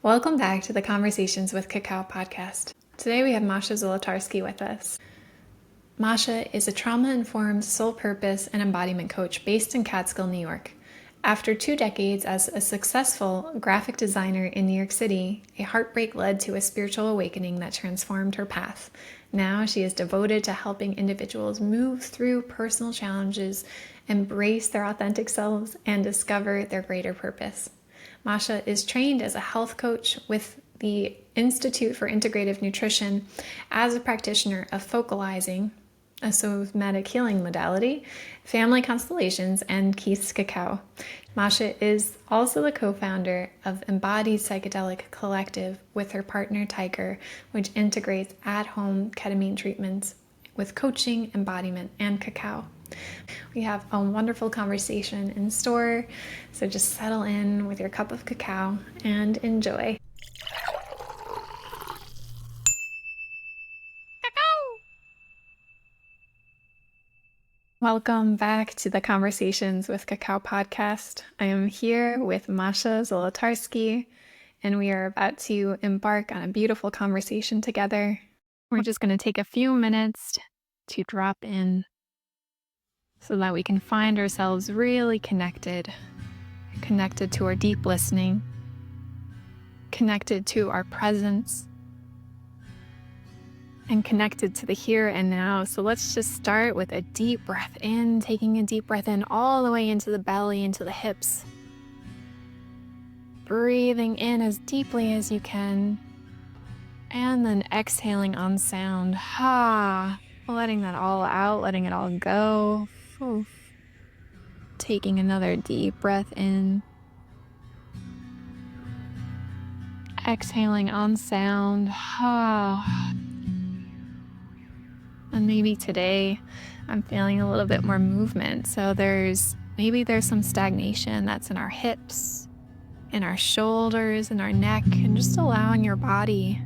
Welcome back to the Conversations with Cacao podcast. Today we have Masha Zolotarsky with us. Masha is a trauma-informed soul purpose and embodiment coach based in Catskill, New York. After 2 decades as a successful graphic designer in New York City, a heartbreak led to a spiritual awakening that transformed her path. Now she is devoted to helping individuals move through personal challenges, embrace their authentic selves, and discover their greater purpose. Masha is trained as a health coach with the Institute for Integrative Nutrition as a practitioner of focalizing, a somatic healing modality, family constellations, and Keith's Cacao. Masha is also the co-founder of Embodied Psychedelic Collective with her partner Tiger, which integrates at-home ketamine treatments with coaching, embodiment, and cacao. We have a wonderful conversation in store, so just settle in with your cup of cacao and enjoy. Cacao! Welcome back to the Conversations with Cacao podcast. I am here with Masha Zolotarsky, and we are about to embark on a beautiful conversation together. We're just going to take a few minutes to drop in so that we can find ourselves really connected to our deep listening, connected to our presence, and connected to the here and now. So let's just start with a deep breath in, taking a deep breath in all the way into the belly, into the hips. Breathing in as deeply as you can, and then exhaling on sound. Letting that all out, letting it all go. Oof. Taking another deep breath in. Exhaling on sound. And maybe today I'm feeling a little bit more movement. So there's some stagnation that's in our hips, in our shoulders, in our neck, and just allowing your body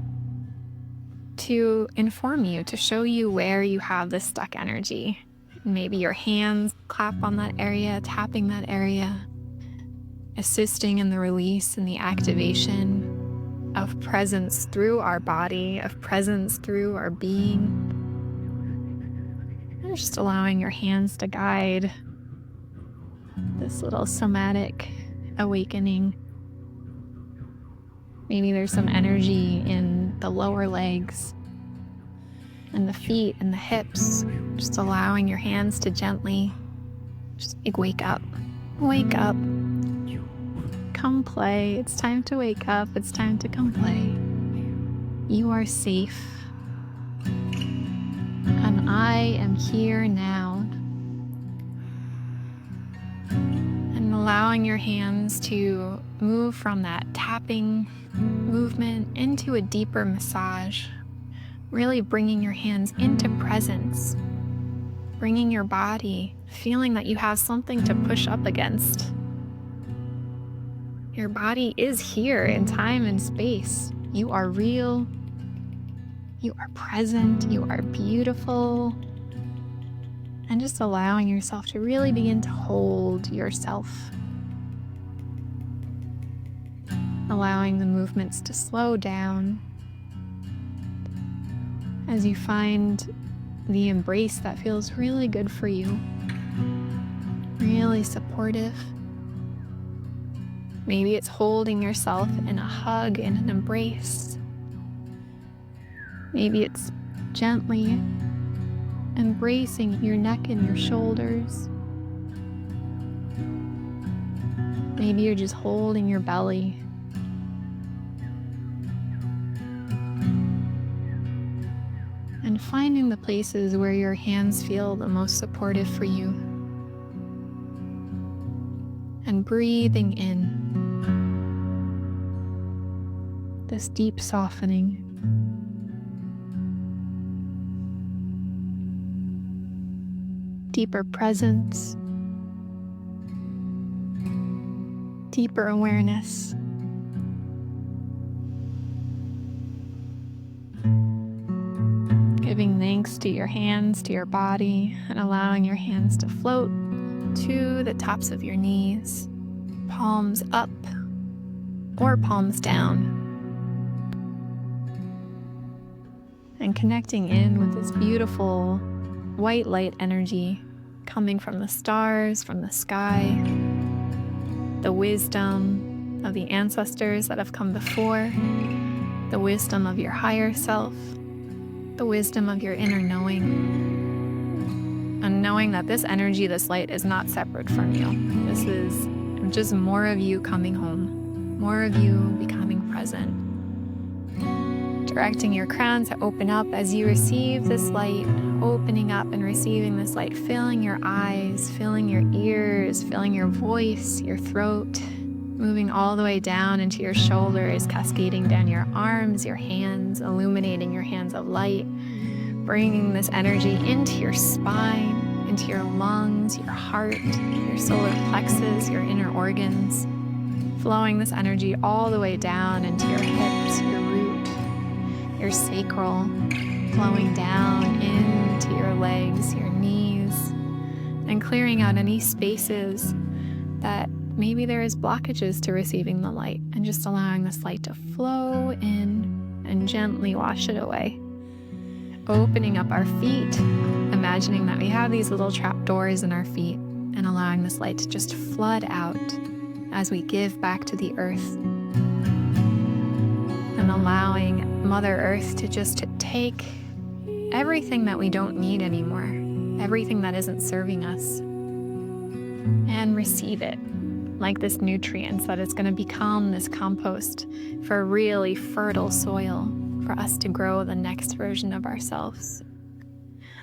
to inform you, to show you where you have this stuck energy. Maybe your hands clap on that area, tapping that area, assisting in the release and the activation of presence through our body, of presence through our being. And just allowing your hands to guide this little somatic awakening. Maybe there's some energy in the lower legs and the feet and the hips. Just allowing your hands to gently just wake up. Wake up. Come play. It's time to wake up. It's time to come play. You are safe. And I am here now. And allowing your hands to move from that tapping movement into a deeper massage. Really bringing your hands into presence. Bringing your body, feeling that you have something to push up against. Your body is here in time and space. You are real. You are present. You are beautiful. And just allowing yourself to really begin to hold yourself. Allowing the movements to slow down as you find the embrace that feels really good for you, really supportive. Maybe it's holding yourself in a hug, in an embrace. Maybe it's gently embracing your neck and your shoulders. Maybe you're just holding your belly. And finding the places where your hands feel the most supportive for you. And breathing in this deep softening. Deeper presence. Deeper awareness. Giving thanks to your hands, to your body, and allowing your hands to float to the tops of your knees, palms up or palms down. and connecting in with this beautiful white light energy coming from the stars, from the sky, the wisdom of the ancestors that have come before, the wisdom of your higher self, the wisdom of your inner knowing, and knowing that this energy, this light, is not separate from you. This is just more of you coming home, more of you becoming present. Directing your crown to open up as you receive this light, opening up and receiving this light, filling your eyes, filling your ears, filling your voice, your throat, moving all the way down into your shoulders, cascading down your arms, your hands, illuminating your hands of light, bringing this energy into your spine, into your lungs, your heart, your solar plexus, your inner organs, flowing this energy all the way down into your hips, your root, your sacral, flowing down into your legs, your knees, and clearing out any spaces that maybe there is blockages to receiving the light, and just allowing this light to flow in and gently wash it away. Opening up our feet, imagining that we have these little trap doors in our feet, and allowing this light to just flood out as we give back to the earth. And allowing Mother Earth to just take everything that we don't need anymore, everything that isn't serving us, and receive it like this nutrients that it's going to become this compost for really fertile soil for us to grow the next version of ourselves.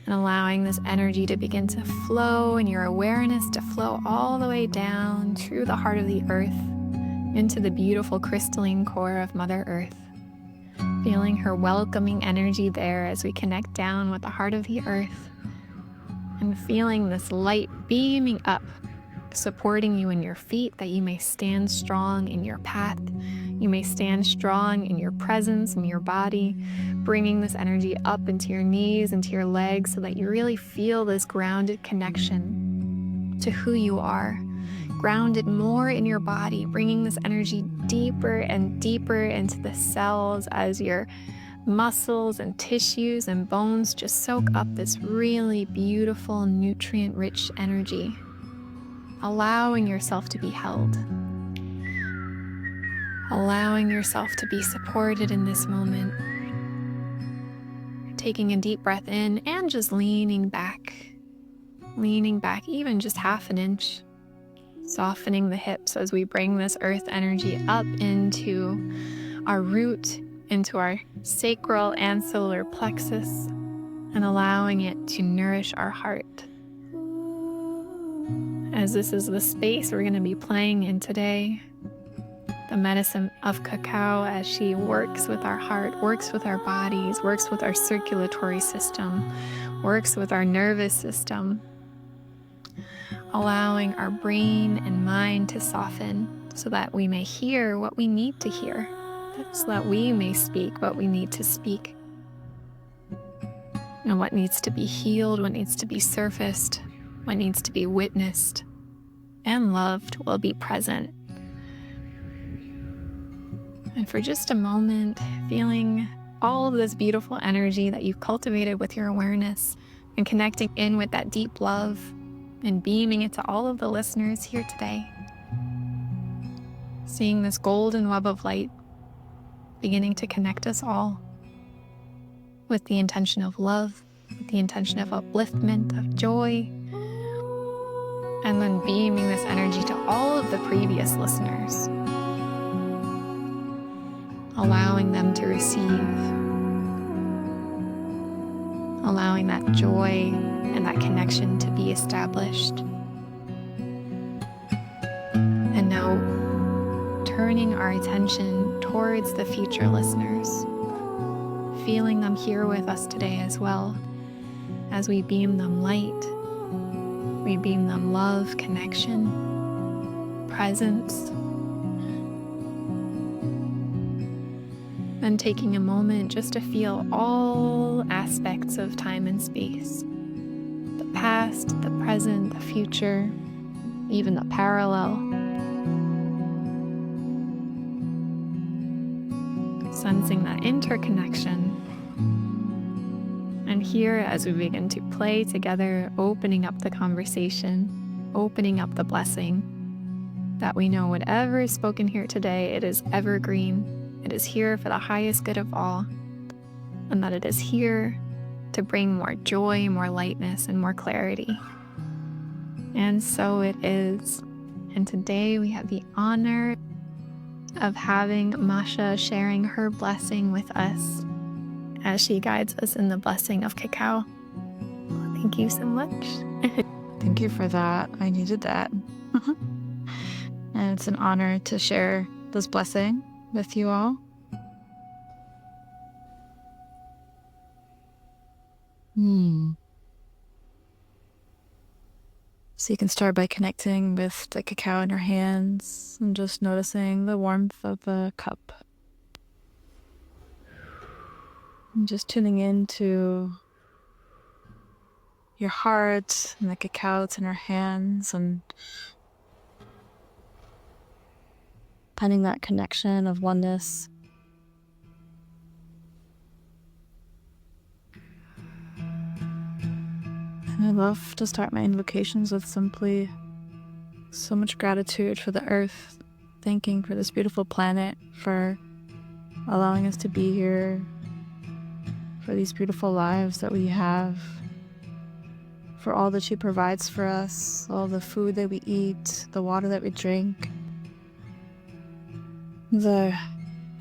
And allowing this energy to begin to flow, and your awareness to flow all the way down through the heart of the earth into the beautiful crystalline core of Mother Earth. Feeling her welcoming energy there as we connect down with the heart of the earth, and feeling this light beaming up, supporting you in your feet, that you may stand strong in your path. You may stand strong in your presence, in your body, bringing this energy up into your knees, into your legs, so that you really feel this grounded connection to who you are, grounded more in your body, bringing this energy deeper and deeper into the cells as your muscles and tissues and bones just soak up this really beautiful, nutrient-rich energy. Allowing yourself to be held, allowing yourself to be supported in this moment. Taking a deep breath in and just leaning back even just half an inch, softening the hips as we bring this earth energy up into our root, into our sacral and solar plexus, and allowing it to nourish our heart. As this is the space we're going to be playing in today, the medicine of Cacao, as she works with our heart, works with our bodies, works with our circulatory system, works with our nervous system, allowing our brain and mind to soften so that we may hear what we need to hear, so that we may speak what we need to speak, and what needs to be healed, what needs to be surfaced, what needs to be witnessed and loved will be present. And for just a moment, feeling all of this beautiful energy that you've cultivated with your awareness, and connecting in with that deep love and beaming it to all of the listeners here today. Seeing this golden web of light beginning to connect us all with the intention of love, with the intention of upliftment, of joy, and then beaming this energy to all of the previous listeners, allowing them to receive, allowing that joy and that connection to be established. And now turning our attention towards the future listeners, feeling them here with us today as well, as we beam them light. We beam them love, connection, presence. Then taking a moment just to feel all aspects of time and space. The past, the present, the future, even the parallel. Sensing that interconnection here as we begin to play together, opening up the conversation, opening up the blessing, that we know whatever is spoken here today, it is evergreen, it is here for the highest good of all, and that it is here to bring more joy, more lightness, and more clarity. And so it is. And today we have the honor of having Masha sharing her blessing with us as she guides us in the blessing of cacao. Thank you so much. Thank you for that. I needed that. And it's an honor to share this blessing with you all. So you can start by connecting with the cacao in your hands and just noticing the warmth of the cup. And just tuning into your heart and the cacao that's in your hands and finding that connection of oneness. And I love to start my invocations with simply so much gratitude for the earth, thanking for this beautiful planet, for allowing us to be here, for these beautiful lives that we have, for all that she provides for us, all the food that we eat, the water that we drink, the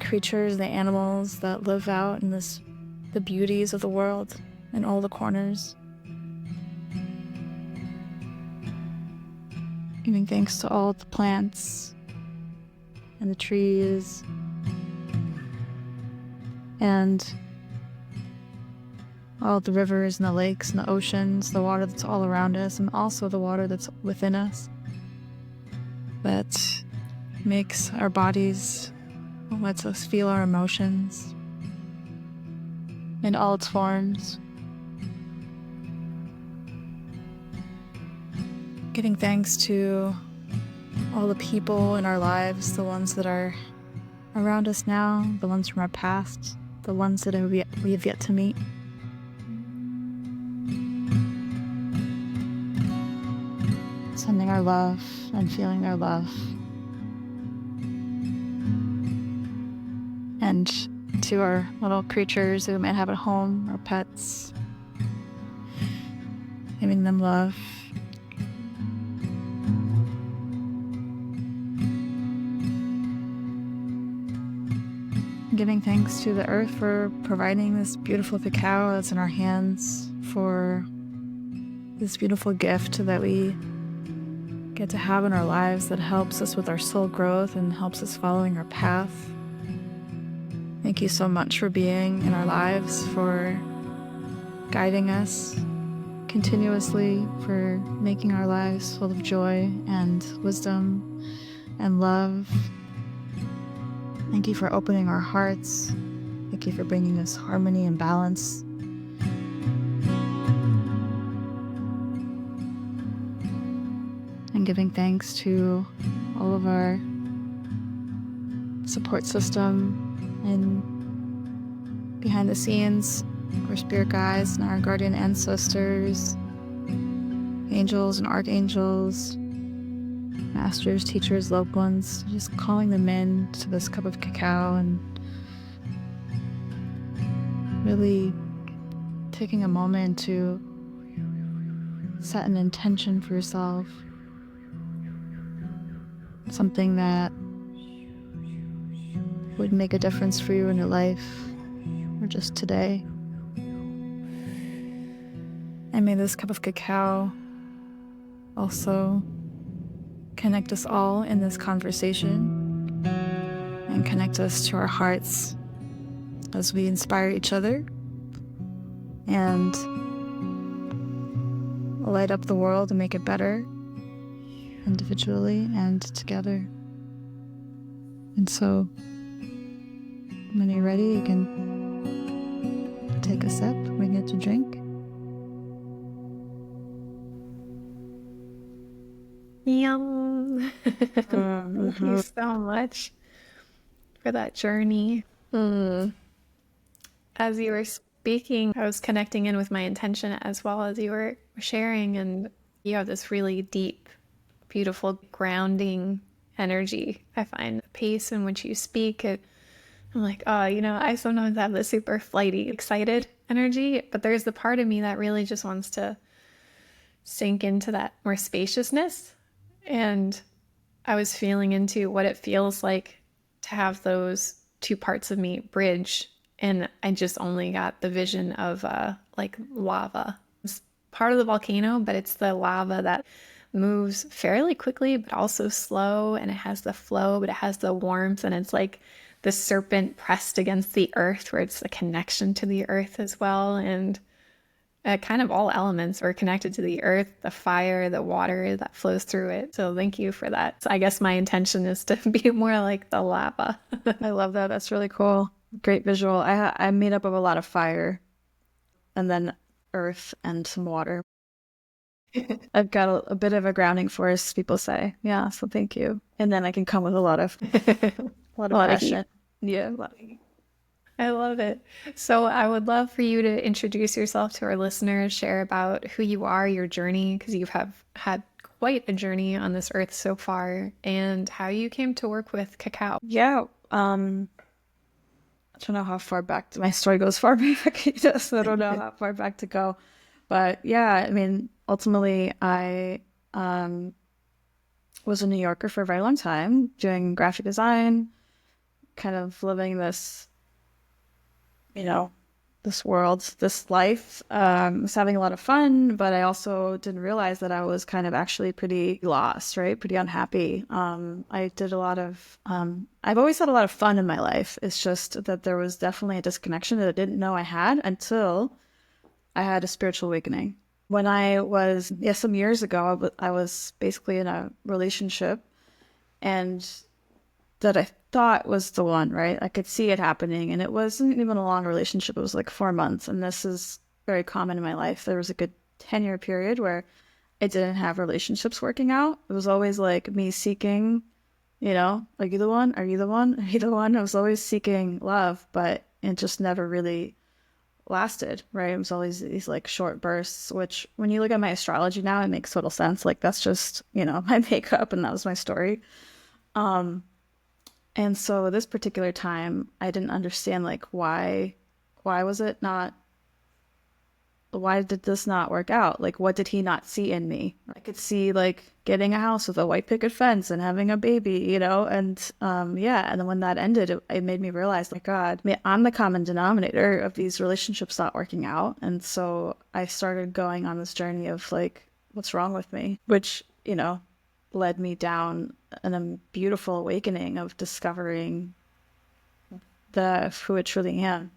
creatures, the animals that live out in the beauties of the world in all the corners. Giving thanks to all the plants and the trees and all the rivers and the lakes and the oceans, the water that's all around us, and also the water that's within us that makes our bodies, lets us feel our emotions in all its forms. Giving thanks to all the people in our lives, the ones that are around us now, the ones from our past, the ones that we have yet to meet. Sending our love and feeling their love. And to our little creatures who might have at home, our pets, giving them love. Giving thanks to the earth for providing this beautiful cacao that's in our hands, for this beautiful gift that we get to have in our lives that helps us with our soul growth and helps us following our path. Thank you so much for being in our lives, for guiding us continuously, for making our lives full of joy and wisdom and love. Thank you for opening our hearts. Thank you for bringing us harmony and balance. And giving thanks to all of our support system and behind the scenes, our spirit guides and our guardian ancestors, angels and archangels, masters, teachers, loved ones, just calling them in to this cup of cacao and really taking a moment to set an intention for yourself, something that would make a difference for you in your life or just today. And may this cup of cacao also connect us all in this conversation and connect us to our hearts as we inspire each other and light up the world and make it better individually and together. And so when you're ready, you can take a sip, we get to drink. Yum. Thank you so much for that journey. As you were speaking, I was connecting in with my intention as well as you were sharing, and you have this really deep, beautiful, grounding energy. I find the pace in which you speak, I'm like, oh, I sometimes have this super flighty, excited energy, but there's the part of me that really just wants to sink into that more spaciousness. And I was feeling into what it feels like to have those two parts of me bridge. And I just only got the vision of like lava. It's part of the volcano, but it's the lava that moves fairly quickly, but also slow. And it has the flow, but it has the warmth. And it's like the serpent pressed against the earth, where it's a connection to the earth as well. And kind of all elements are connected to the earth, the fire, the water that flows through it. So thank you for that. So I guess my intention is to be more like the lava. I love that. That's really cool. Great visual. I'm made up of a lot of fire and then earth and some water. I've got a bit of a grounding force, people say. Yeah, so thank you. And then I can come with a lot of passion. Yeah, a lot of heat. I love it. So I would love for you to introduce yourself to our listeners, share about who you are, your journey, because you have had quite a journey on this earth so far, and how you came to work with Cacao. Yeah, I don't know how far back my story goes far back. So I don't know how far back to go. But yeah, I mean, ultimately, I was a New Yorker for a very long time, doing graphic design, kind of living this, this world, this life. Was having a lot of fun, but I also didn't realize that I was kind of actually pretty lost, right? Pretty unhappy. I did a lot of, I've always had a lot of fun in my life. It's just that there was definitely a disconnection that I didn't know I had until I had a spiritual awakening. When I was, some years ago, I was basically in a relationship, and that I thought was the one, right? I could see it happening, and it wasn't even a long relationship. It was like 4 months, and this is very common in my life. There was a good 10-year period where I didn't have relationships working out. It was always like me seeking, are you the one? Are you the one? Are you the one? I was always seeking love, but it just never really lasted, right? It was always these like short bursts, which when you look at my astrology now, it makes total sense. Like that's just, my makeup, and that was my story. And so this particular time, I didn't understand like why was it not, why did this not work out? Like, what did he not see in me? I could see like getting a house with a white picket fence and having a baby, and and then when that ended, it made me realize, like, God, I mean, I'm the common denominator of these relationships not working out. And so I started going on this journey of like, what's wrong with me? Which, led me down a beautiful awakening of discovering who I truly am.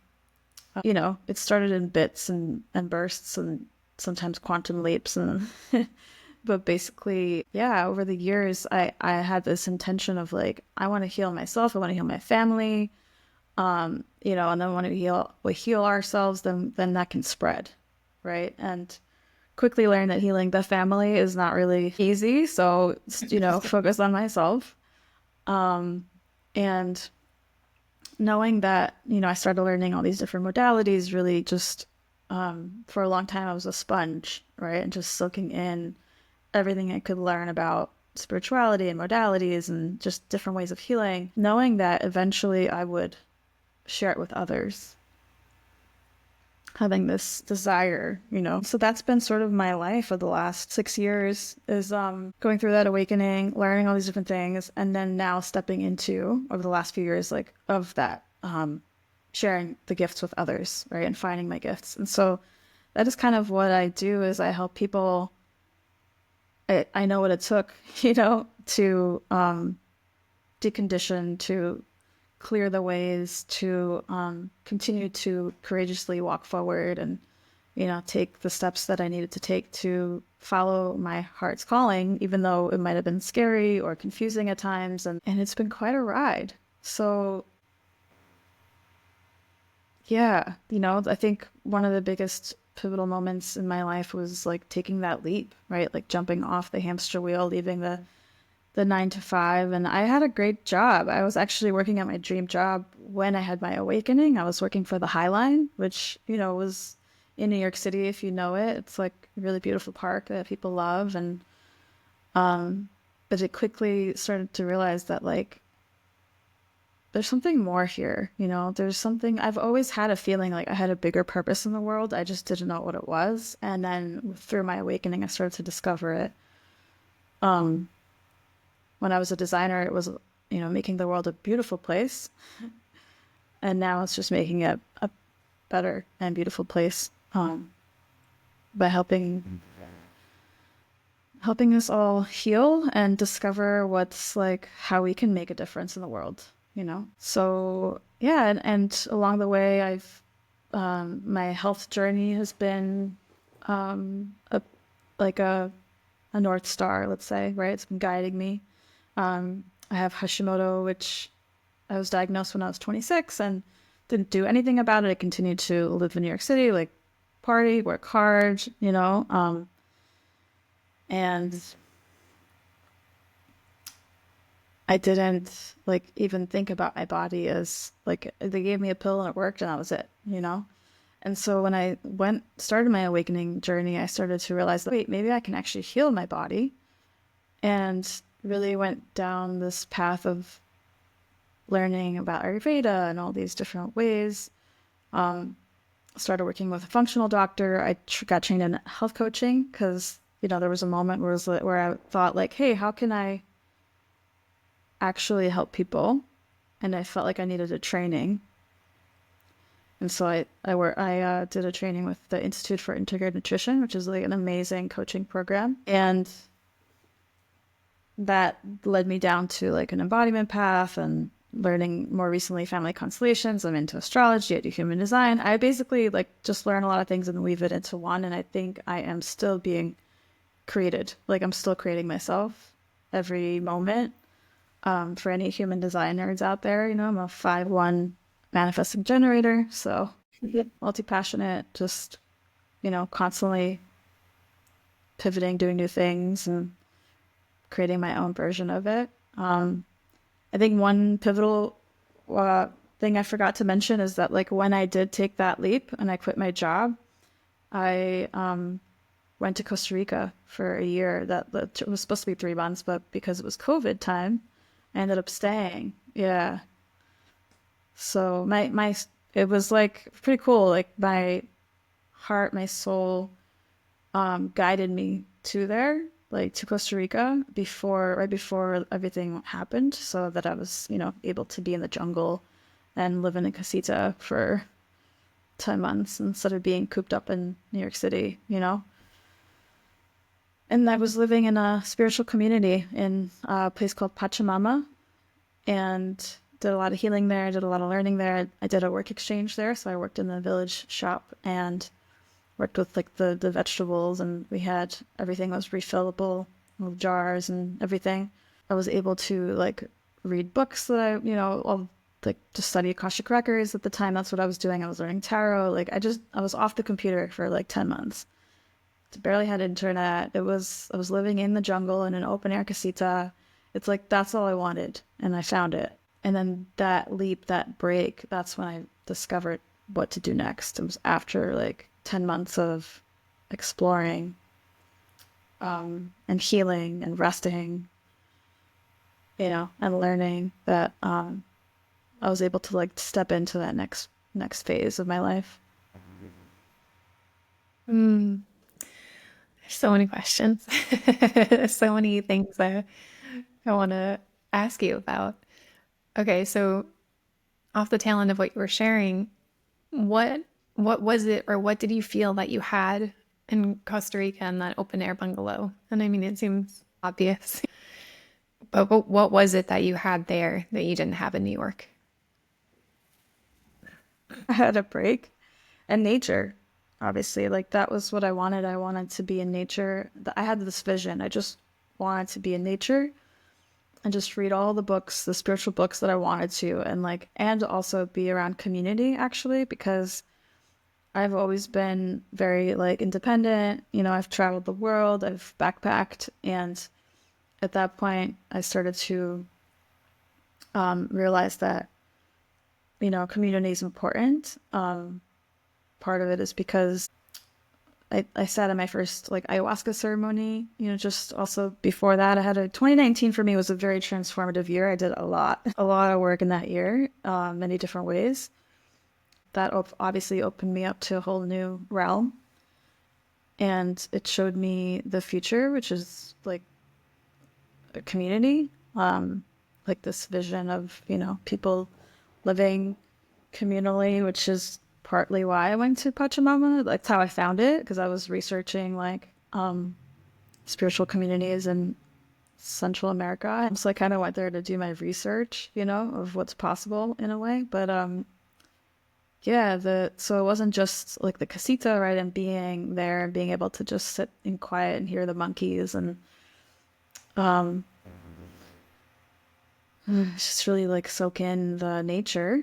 It started in bits and bursts and sometimes quantum leaps, and but basically, over the years, I had this intention of like, I want to heal myself, I want to heal my family, and then when we heal ourselves, then that can spread, right? And quickly learned that healing the family is not really easy, so focus on myself, and knowing that, I started learning all these different modalities, really just, for a long time, I was a sponge, right? And just soaking in everything I could learn about spirituality and modalities and just different ways of healing, knowing that eventually I would share it with others, having this desire, So that's been sort of my life for the last 6 years, is going through that awakening, learning all these different things, and then now stepping into, over the last few years, like, of that, sharing the gifts with others, right? And finding my gifts. And so that is kind of what I do, is I help people. I know what it took, to decondition, to clear the ways, to continue to courageously walk forward and, take the steps that I needed to take to follow my heart's calling, even though it might have been scary or confusing at times. And it's been quite a ride. So, I think one of the biggest pivotal moments in my life was like taking that leap, right? Like jumping off the hamster wheel, leaving the the 9 to 5, and I had a great job. I was actually working at my dream job when I had my awakening. I was working for the High Line, which, was in New York City, if you know it. It's like a really beautiful park that people love. And but it quickly started to realize that like there's something more here, there's something. I've always had a feeling like I had a bigger purpose in the world. I just didn't know what it was. And then through my awakening, I started to discover it. When I was a designer, it was, making the world a beautiful place. And now it's just making it a better and beautiful place, by helping us all heal and discover what's like how we can make a difference in the world, So yeah, and along the way, I've my health journey has been a like a North Star, let's say, right? It's been guiding me. I have Hashimoto, which I was diagnosed when I was 26 and didn't do anything about it. I continued to live in New York City, like party, work hard, and I didn't like even think about my body as like they gave me a pill and it worked and that was it, And so when I started my awakening journey, I started to realize that, wait, maybe I can actually heal my body, and really went down this path of learning about Ayurveda and all these different ways. Started working with a functional doctor. I got trained in health coaching because, there was a moment where I thought like, hey, how can I actually help people? And I felt like I needed a training. And so I did a training with the Institute for Integrated Nutrition, which is like an amazing coaching program. And that led me down to like an embodiment path and learning more recently family constellations. I'm into astrology. I do human design. I basically like just learn a lot of things and weave it into one. And I think I am still being created. Like I'm still creating myself every moment. For any human design nerds out there, I'm a 5/1 manifesting generator. So multi-passionate, just, constantly pivoting, doing new things and creating my own version of it. I think one pivotal thing I forgot to mention is that like when I did take that leap and I quit my job, I went to Costa Rica for a year. That was supposed to be 3 months, but because it was COVID time, I ended up staying. Yeah. So it was like pretty cool. Like my heart, my soul, guided me to there, like to Costa Rica right before everything happened, so that I was, able to be in the jungle and live in a casita for 10 months instead of being cooped up in New York City, And I was living in a spiritual community in a place called Pachamama, and did a lot of healing there. I did a lot of learning there. I did a work exchange there. So I worked in the village shop and worked with like the vegetables, and we had everything was refillable, little jars and everything. I was able to like read books that like just study Akashic records at the time. That's what I was doing. I was learning tarot. Like I was off the computer for like 10 months. Barely had internet. I was living in the jungle in an open air casita. It's like, that's all I wanted. And I found it. And then that leap, that break, that's when I discovered what to do next. It was after like 10 months of exploring, and healing and resting, and learning that I was able to like step into that next phase of my life. There's so many questions. So many things that I want to ask you about. Okay, so off the tail end of what you were sharing, what was it, or what did you feel that you had in Costa Rica in that open air bungalow? And I mean, it seems obvious, but what was it that you had there that you didn't have in New York? I had a break and nature, obviously. Like that was what I wanted. I wanted to be in nature. I had this vision. I just wanted to be in nature and just read all the books, the spiritual books that I wanted to, and also be around community, actually, because I've always been very like independent. I've traveled the world, I've backpacked, and at that point, I started to realize that, community is important. Part of it is because I sat in my first like ayahuasca ceremony, just also before that, 2019 for me was a very transformative year. I did a lot of work in that year, many different ways. That obviously opened me up to a whole new realm. And it showed me the future, which is like a community, like this vision of, people living communally, which is partly why I went to Pachamama. That's how I found it, because I was researching like spiritual communities in Central America. So I kind of went there to do my research, of what's possible in a way. But yeah, so it wasn't just like the casita, right? And being there and being able to just sit in quiet and hear the monkeys and just really like soak in the nature.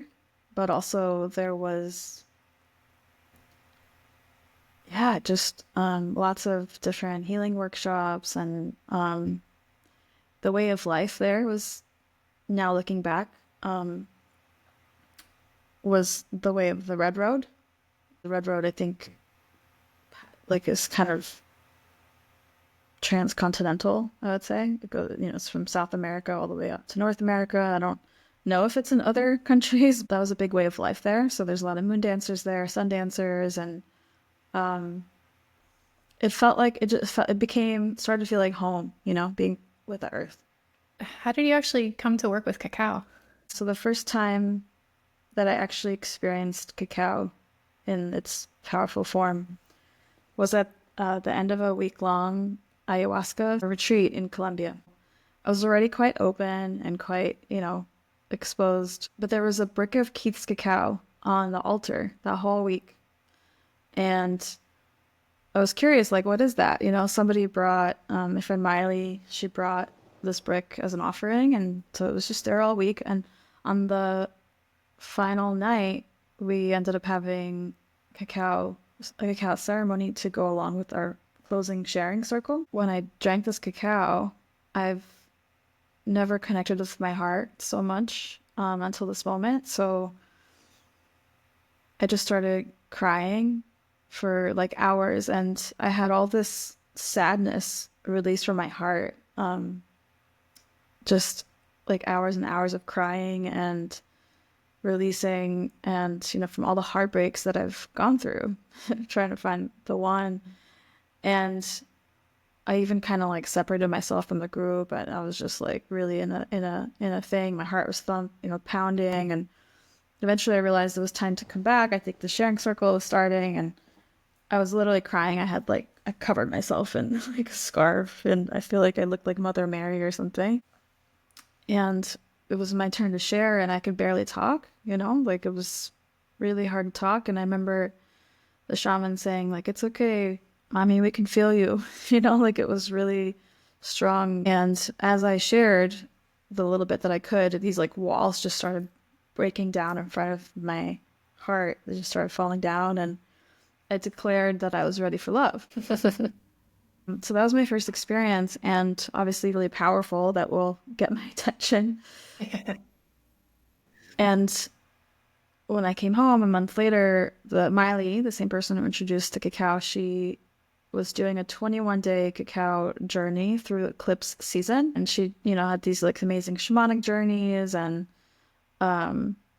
But also there was, yeah, just lots of different healing workshops, and the way of life there was, now looking back, was the way of the Red Road. The Red Road, I think, like is kind of transcontinental, I would say. It goes, it's from South America all the way up to North America. I don't know if it's in other countries. That was a big way of life there. So there's a lot of moon dancers there, sun dancers, and it felt like started to feel like home, being with the earth. How did you actually come to work with cacao? So the first time that I actually experienced cacao in its powerful form was at the end of a week-long ayahuasca retreat in Colombia. I was already quite open and quite, exposed, but there was a brick of Keith's cacao on the altar that whole week. And I was curious, like, what is that? Somebody brought, my friend Miley, she brought this brick as an offering. And so it was just there all week. And on the final night, we ended up having a cacao ceremony to go along with our closing sharing circle. When I drank this cacao, I've never connected with my heart so much until this moment. So I just started crying for like hours, and I had all this sadness released from my heart. Just like hours and hours of crying and releasing, and from all the heartbreaks that I've gone through trying to find the one. And I even kind of like separated myself from the group, and I was just like really in a thing. My heart was pounding, and eventually I realized it was time to come back. I think the sharing circle was starting, and I was literally crying. I covered myself in like a scarf, and I feel like I looked like Mother Mary or something. And it was my turn to share, and I could barely talk, like it was really hard to talk. And I remember the shaman saying like, "It's okay, mommy, we can feel you," like it was really strong. And as I shared the little bit that I could, these like walls just started breaking down in front of my heart. They just started falling down, and I declared that I was ready for love. So that was my first experience, and obviously really powerful. That will get my attention. And when I came home a month later, Miley, the same person who introduced to cacao, she was doing a 21-day cacao journey through eclipse season. And she, had these like amazing shamanic journeys, and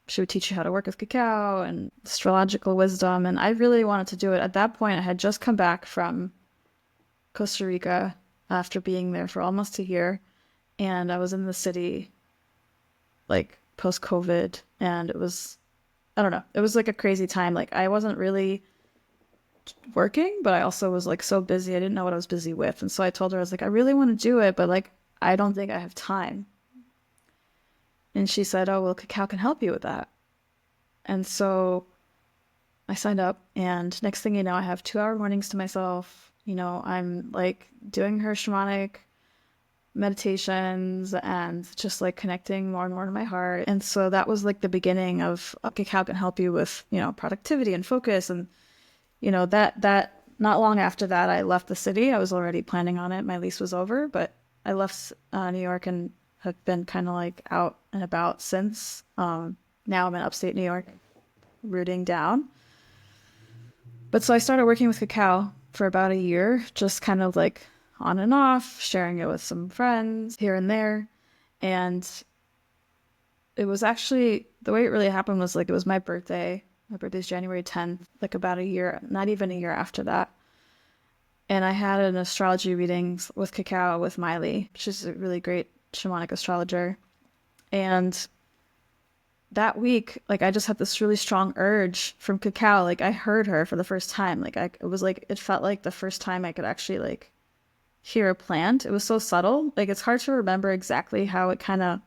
she would teach you how to work with cacao and astrological wisdom. And I really wanted to do it. At that point, I had just come back from Costa Rica after being there for almost a year. And I was in the city like post-COVID, and it was, I don't know, it was like a crazy time. Like I wasn't really working, but I also was like so busy. I didn't know what I was busy with. And so I told her, I was like, I really want to do it, but like, I don't think I have time. And she said, "Oh, well, cacao can help you with that." And so I signed up, and next thing you know, I have 2-hour mornings to myself. I'm like doing her shamanic meditations and just like connecting more and more to my heart. And so that was like the beginning of cacao can help you with, productivity and focus. And, that not long after that, I left the city. I was already planning on it. My lease was over, but I left New York and have been kind of like out and about since. Now I'm in upstate New York, rooting down. But so I started working with Cacao for about a year, just kind of like on and off, sharing it with some friends here and there. And it was actually, the way it really happened was like, it was my birthday. My birthday's January 10th, like about a year, not even a year after that. And I had an astrology reading with Cacao with Miley. She's a really great shamanic astrologer. And that week, like I just had this really strong urge from Cacao. Like I heard her for the first time. It felt like the first time I could actually like hear a plant. It was so subtle. Like it's hard to remember exactly how it kind of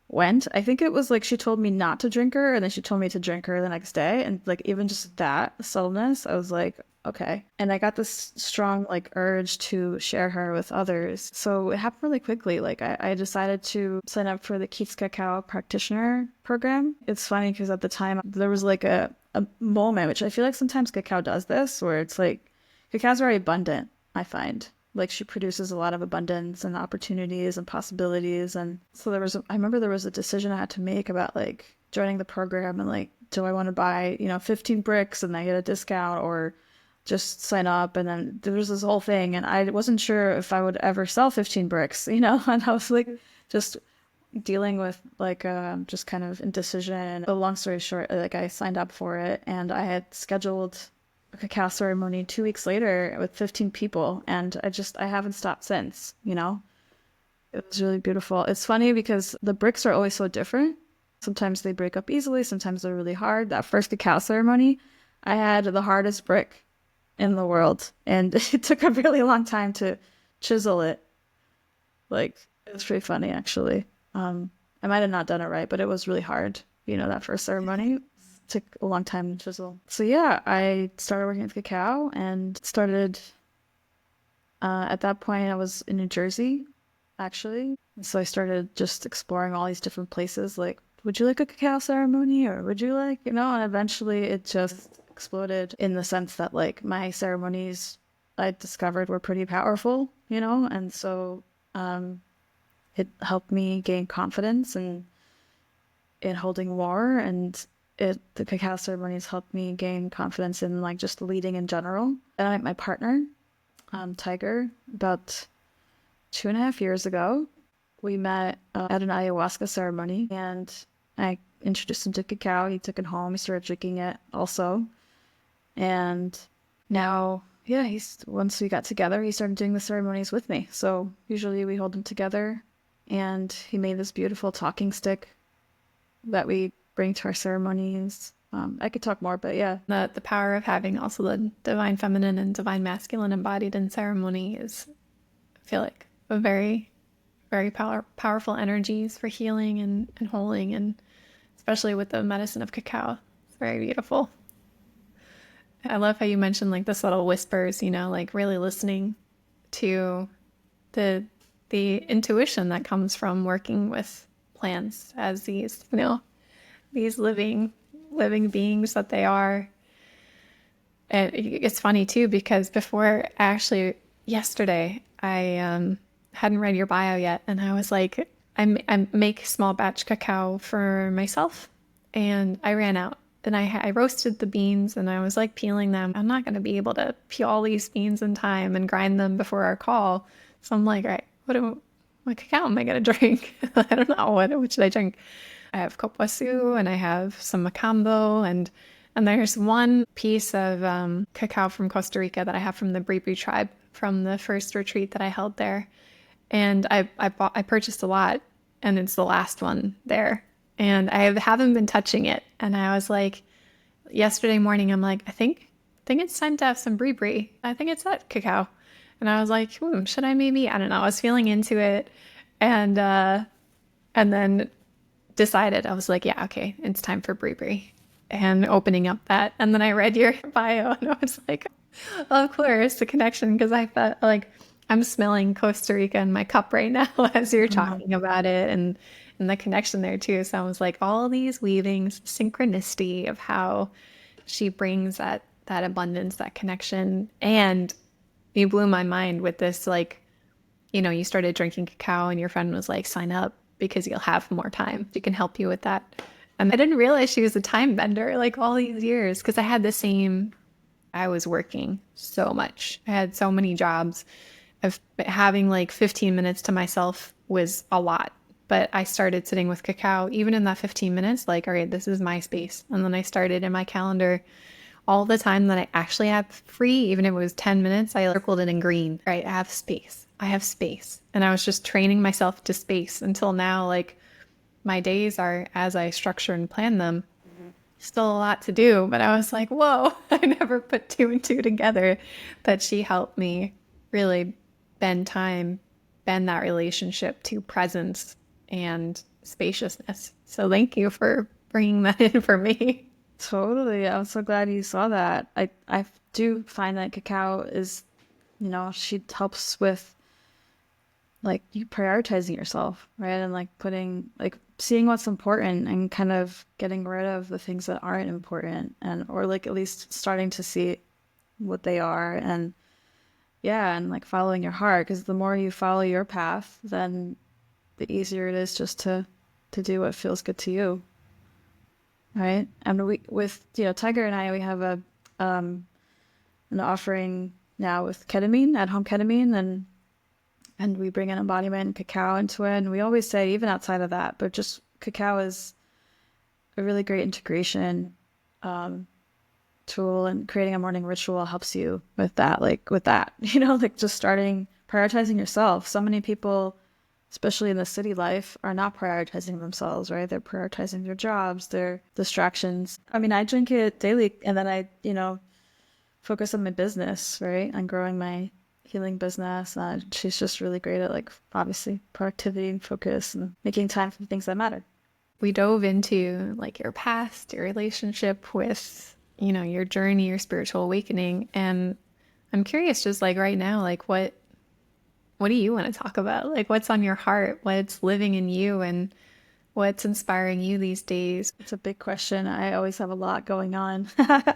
went. I think it was like she told me not to drink her and then she told me to drink her the next day. And like even just that subtleness, I was like, okay. And I got this strong like urge to share her with others. So it happened really quickly. Like I decided to sign up for the Keats Cacao practitioner program. It's funny because at the time there was like a moment, which I feel like sometimes Cacao does this, where it's like Cacao's very abundant, I find. Like she produces a lot of abundance and opportunities and possibilities. And so I remember there was a decision I had to make about like joining the program and like, do I want to buy, 15 bricks and I get a discount, or just sign up? And then there was this whole thing and I wasn't sure if I would ever sell 15 bricks, and I was like just dealing with like just kind of indecision. But long story short, like I signed up for it and I had scheduled a cacao ceremony 2 weeks later with 15 people, and I haven't stopped since. It was really beautiful. It's funny because the bricks are always so different. Sometimes they break up easily, sometimes they're really hard. That first cacao ceremony, I had the hardest brick in the world, and it took a really long time to chisel it. Like, it was pretty funny, actually. I might have not done it right, but it was really hard. That first ceremony took a long time to chisel. So yeah, I started working with Cacao and started, at that point I was in New Jersey, actually. So I started just exploring all these different places, like, would you like a cacao ceremony, or would you like, and eventually it just exploded in the sense that like my ceremonies I discovered were pretty powerful, and so it helped me gain confidence in holding war, and the cacao ceremonies helped me gain confidence in like just leading in general. And I met my partner, Tiger, about 2.5 years ago. We met at an ayahuasca ceremony, and I introduced him to cacao. He took it home. He started drinking it also. And now, yeah, once we got together, he started doing the ceremonies with me. So usually we hold them together, and he made this beautiful talking stick that we bring to our ceremonies. I could talk more, but yeah. The power of having also the divine feminine and divine masculine embodied in ceremony is, I feel like, a very, very powerful energies for healing and holding, and especially with the medicine of cacao. It's very beautiful. I love how you mentioned like the subtle whispers, like really listening to the intuition that comes from working with plants as these, these living beings that they are. And it's funny too, because yesterday, I hadn't read your bio yet, and I was like, I make small batch cacao for myself, and I ran out. And I roasted the beans, and I was like peeling them. I'm not going to be able to peel all these beans in time and grind them before our call. So I'm like, all right, what cacao am I going to drink? I don't know. What should I drink? I have copuaçu and I have some macambo, and there's one piece of cacao from Costa Rica that I have from the Bribri tribe from the first retreat that I held there. And I purchased a lot, and it's the last one there. And I haven't been touching it. And I was like, yesterday morning, I'm like, I think it's time to have some Bribri. I think it's that cacao. And I was like, should I maybe? I don't know. I was feeling into it, and then decided, I was like, yeah, okay, it's time for Bribri. And opening up that, and then I read your bio, and I was like, well, of course, the connection, because I felt like I'm smelling Costa Rica in my cup right now as you're talking about it, and the connection there too. So I was like, all these weavings, synchronicity of how she brings that abundance, that connection. And you blew my mind with this like you started drinking cacao and your friend was like, sign up because you'll have more time. She can help you with that. And I didn't realize she was a time bender like all these years because I was working so much. I had so many jobs. Having like 15 minutes to myself was a lot. But I started sitting with cacao, even in that 15 minutes, like, all right, this is my space. And then I started in my calendar all the time that I actually had free, even if it was 10 minutes, I circled it in green. Right, I have space. I have space. And I was just training myself to space until now, like my days are as I structure and plan them. Still a lot to do, but I was like, whoa, I never put two and two together. But she helped me really bend that relationship to presence and spaciousness. So thank you for bringing that in for me. Totally. I'm so glad you saw that. I do find that cacao is, she helps with like you prioritizing yourself, right? And like seeing what's important and kind of getting rid of the things that aren't important, and or like at least starting to see what they are. And yeah, and like following your heart, because the more you follow your path, then the easier it is just to do what feels good to you. Right. And Tiger and I, we have an offering now with ketamine, at home ketamine, and we bring an embodiment cacao into it. And we always say, even outside of that, but just cacao is a really great integration tool, and creating a morning ritual helps you with that, like just prioritizing yourself. So many people, especially in the city life, are not prioritizing themselves, right? They're prioritizing their jobs, their distractions. I mean, I drink it daily, and then I, focus on my business, right? On growing my healing business. She's just really great at like, obviously, productivity and focus and making time for things that matter. We dove into like your past, your relationship with, your journey, your spiritual awakening. And I'm curious, just like right now, like what do you want to talk about? Like what's on your heart? What's living in you and what's inspiring you these days? It's a big question. I always have a lot going on.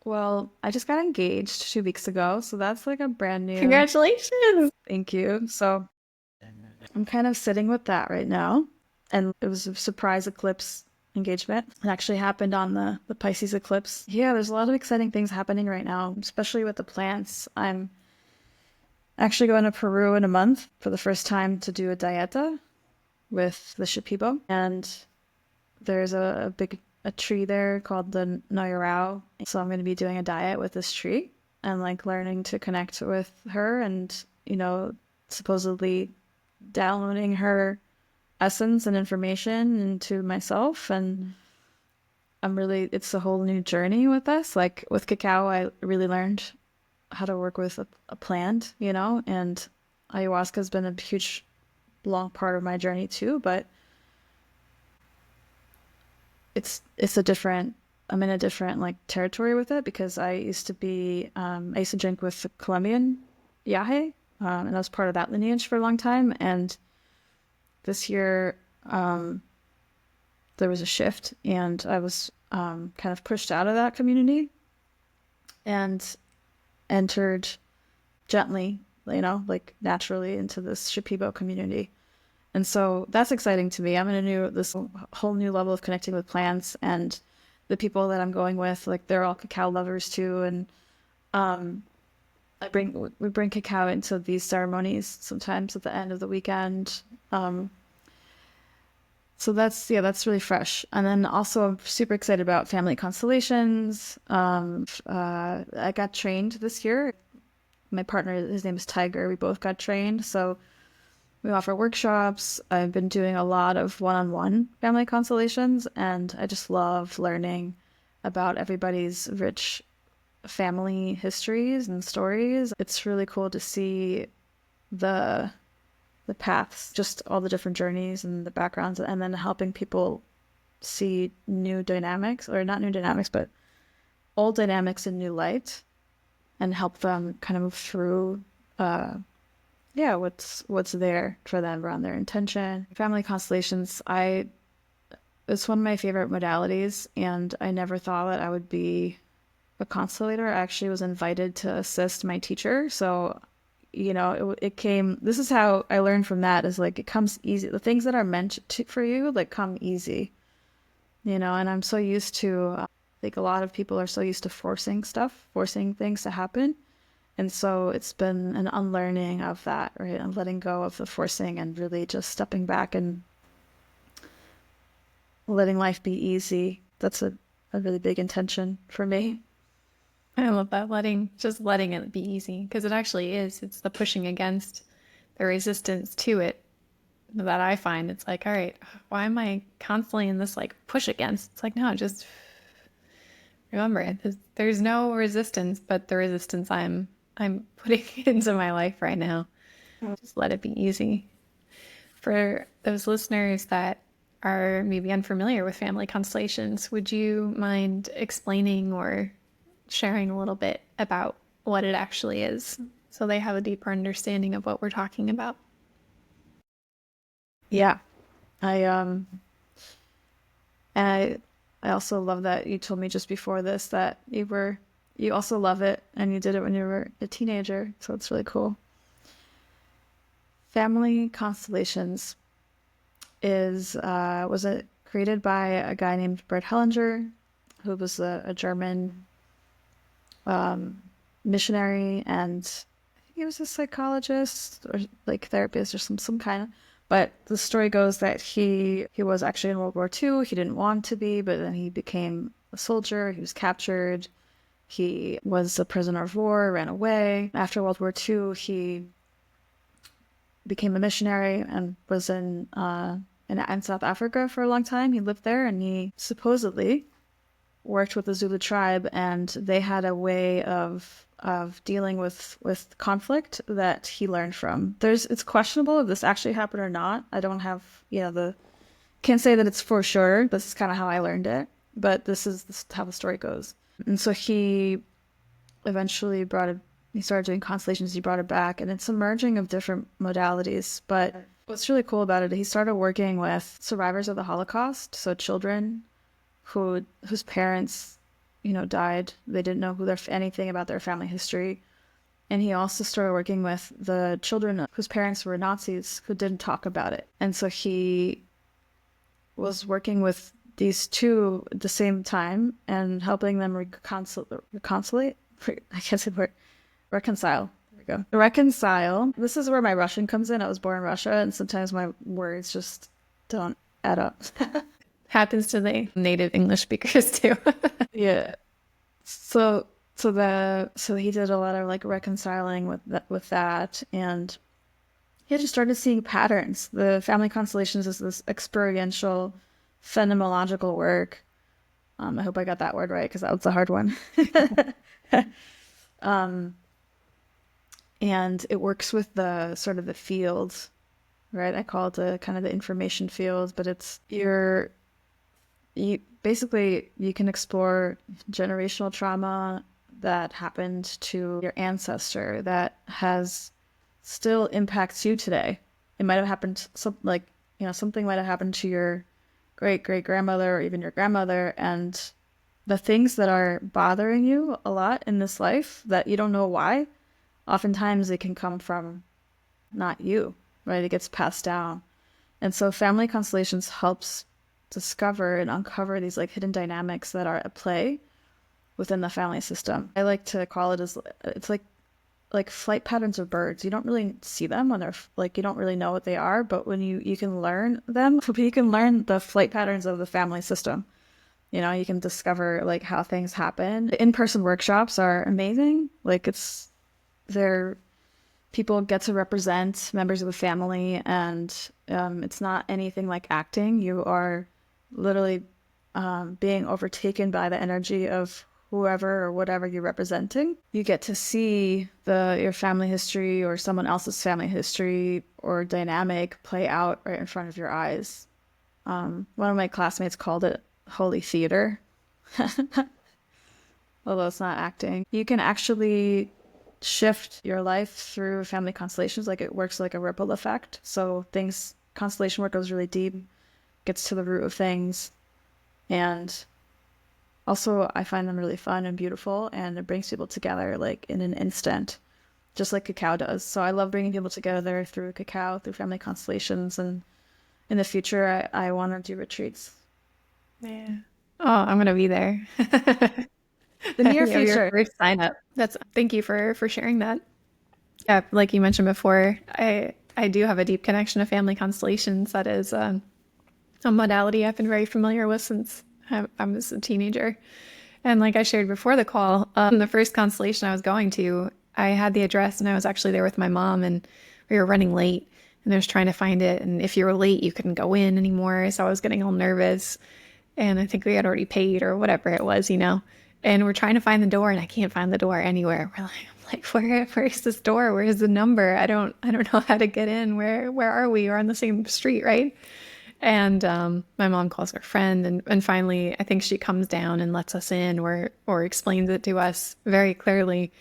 Well, I just got engaged 2 weeks ago, so that's like a brand new... Congratulations! Thank you. So I'm kind of sitting with that right now. And it was a surprise eclipse engagement. It actually happened on the Pisces eclipse. Yeah, there's a lot of exciting things happening right now, especially with the plants. I'm actually going to Peru in a month for the first time to do a dieta with the Shipibo. And there's a tree there called the Noyorao. So I'm going to be doing a diet with this tree and like learning to connect with her and, supposedly downloading her essence and information into myself. And it's a whole new journey with us. Like with cacao, I really learned how to work with a plant, and ayahuasca has been a huge, long part of my journey too. But I'm in a different like territory with it, because I used to drink with the Colombian yahe, and I was part of that lineage for a long time. And this year, there was a shift, and I was kind of pushed out of that community and entered gently, like naturally into this Shipibo community. And so that's exciting to me. I'm in this whole new level of connecting with plants, and the people that I'm going with, like they're all cacao lovers too. And we bring cacao into these ceremonies sometimes at the end of the weekend. So that's really fresh. And then also I'm super excited about family constellations. I got trained this year. My partner, his name is Tiger. We both got trained. So we offer workshops. I've been doing a lot of one-on-one family constellations, and I just love learning about everybody's rich family histories and stories. It's really cool to see the paths, just all the different journeys and the backgrounds, and then helping people see new dynamics, or not new dynamics, but old dynamics in new light, and help them kind of move through what's there for them around their intention. Family constellations, it's one of my favorite modalities, and I never thought that I would be a constellator. I actually was invited to assist my teacher. So it came, this is how I learned from that, is like, it comes easy. The things that are meant for you, like, come easy, and I'm so used to, I think a lot of people are so used to forcing things to happen. And so it's been an unlearning of that, right? And letting go of the forcing and really just stepping back and letting life be easy. That's a really big intention for me. I love that, just letting it be easy, because it actually is. It's the pushing against, the resistance to it that I find. It's like, all right, why am I constantly in this like push against? It's like, no, just remember, there's no resistance, but the resistance I'm putting into my life right now. Just let it be easy. For those listeners that are maybe unfamiliar with family constellations, would you mind explaining or sharing a little bit about what it actually is, so they have a deeper understanding of what we're talking about? Yeah. And I also love that you told me just before this that you also love it, and you did it when you were a teenager. So it's really cool. Family Constellations was created by a guy named Bert Hellinger, who was a German missionary, and I think he was a psychologist or like therapist or some kind of. But the story goes that he was actually in World War II. He didn't want to be, but then he became a soldier. He was captured. He was a prisoner of war, ran away. After World War II, he became a missionary and was in South Africa for a long time. He lived there, and he supposedly worked with the Zulu tribe, and they had a way of dealing with conflict that he learned from. It's questionable if this actually happened or not. I don't have, can't say that it's for sure. This is kind of how I learned it, but this is how the story goes. And so he eventually he started doing constellations. He brought it back, and it's a merging of different modalities. But what's really cool about it, he started working with survivors of the Holocaust, so children whose parents, died. They didn't know anything about their family history. And he also started working with the children whose parents were Nazis who didn't talk about it. And so he was working with these two at the same time and helping them reconcile. I can't say the word. Reconcile. There we go. Reconcile. This is where my Russian comes in. I was born in Russia, and sometimes my words just don't add up. Happens to the native English speakers too. Yeah. So he did a lot of like reconciling with that, and he just started seeing patterns. The family constellations is this experiential, phenomenological work. I hope I got that word right, because that was a hard one. And it works with the sort of the field, right? I call it the kind of the information field, but it's you can explore generational trauma that happened to your ancestor that still impacts you today. It might have happened something might have happened to your great-great-grandmother or even your grandmother, and the things that are bothering you a lot in this life that you don't know why, oftentimes it can come from not you, right? It gets passed down. And so family constellations helps discover and uncover these like hidden dynamics that are at play within the family system. I like to call it as it's like flight patterns of birds. You don't really see them when they're like, you don't really know what they are, but when you can learn them, you can learn the flight patterns of the family system. You can discover like how things happen. The in-person workshops are amazing. Like people get to represent members of the family, and it's not anything like acting. You are literally being overtaken by the energy of whoever or whatever you're representing. You get to see your family history or someone else's family history or dynamic play out right in front of your eyes. One of my classmates called it holy theater, although it's not acting. You can actually shift your life through family constellations. Like, it works like a ripple effect. So constellation work goes really deep, gets to the root of things. And also I find them really fun and beautiful, and it brings people together like in an instant. just like Cacao does. So I love bringing people together through Cacao, through family constellations, and in the future, I want to do retreats. Yeah. Oh, I'm gonna be there. The near You have your future. first sign up. Thank you for sharing that. Yeah, like you mentioned before, I do have a deep connection to family constellations. That is a modality I've been very familiar with since I was a teenager. And like I shared before the call, the first constellation I was going to, I had the address and I was actually there with my mom, and we were running late and I was trying to find it. And if you were late, you couldn't go in anymore. So I was getting all nervous. And I think we had already paid or whatever it was, and we're trying to find the door and I can't find the door anywhere. I'm like, where is this door? Where is the number? I don't know how to get in. Where are we? We're on the same street, right? And my mom calls her friend, and finally, I think she comes down and lets us in, or explains it to us very clearly.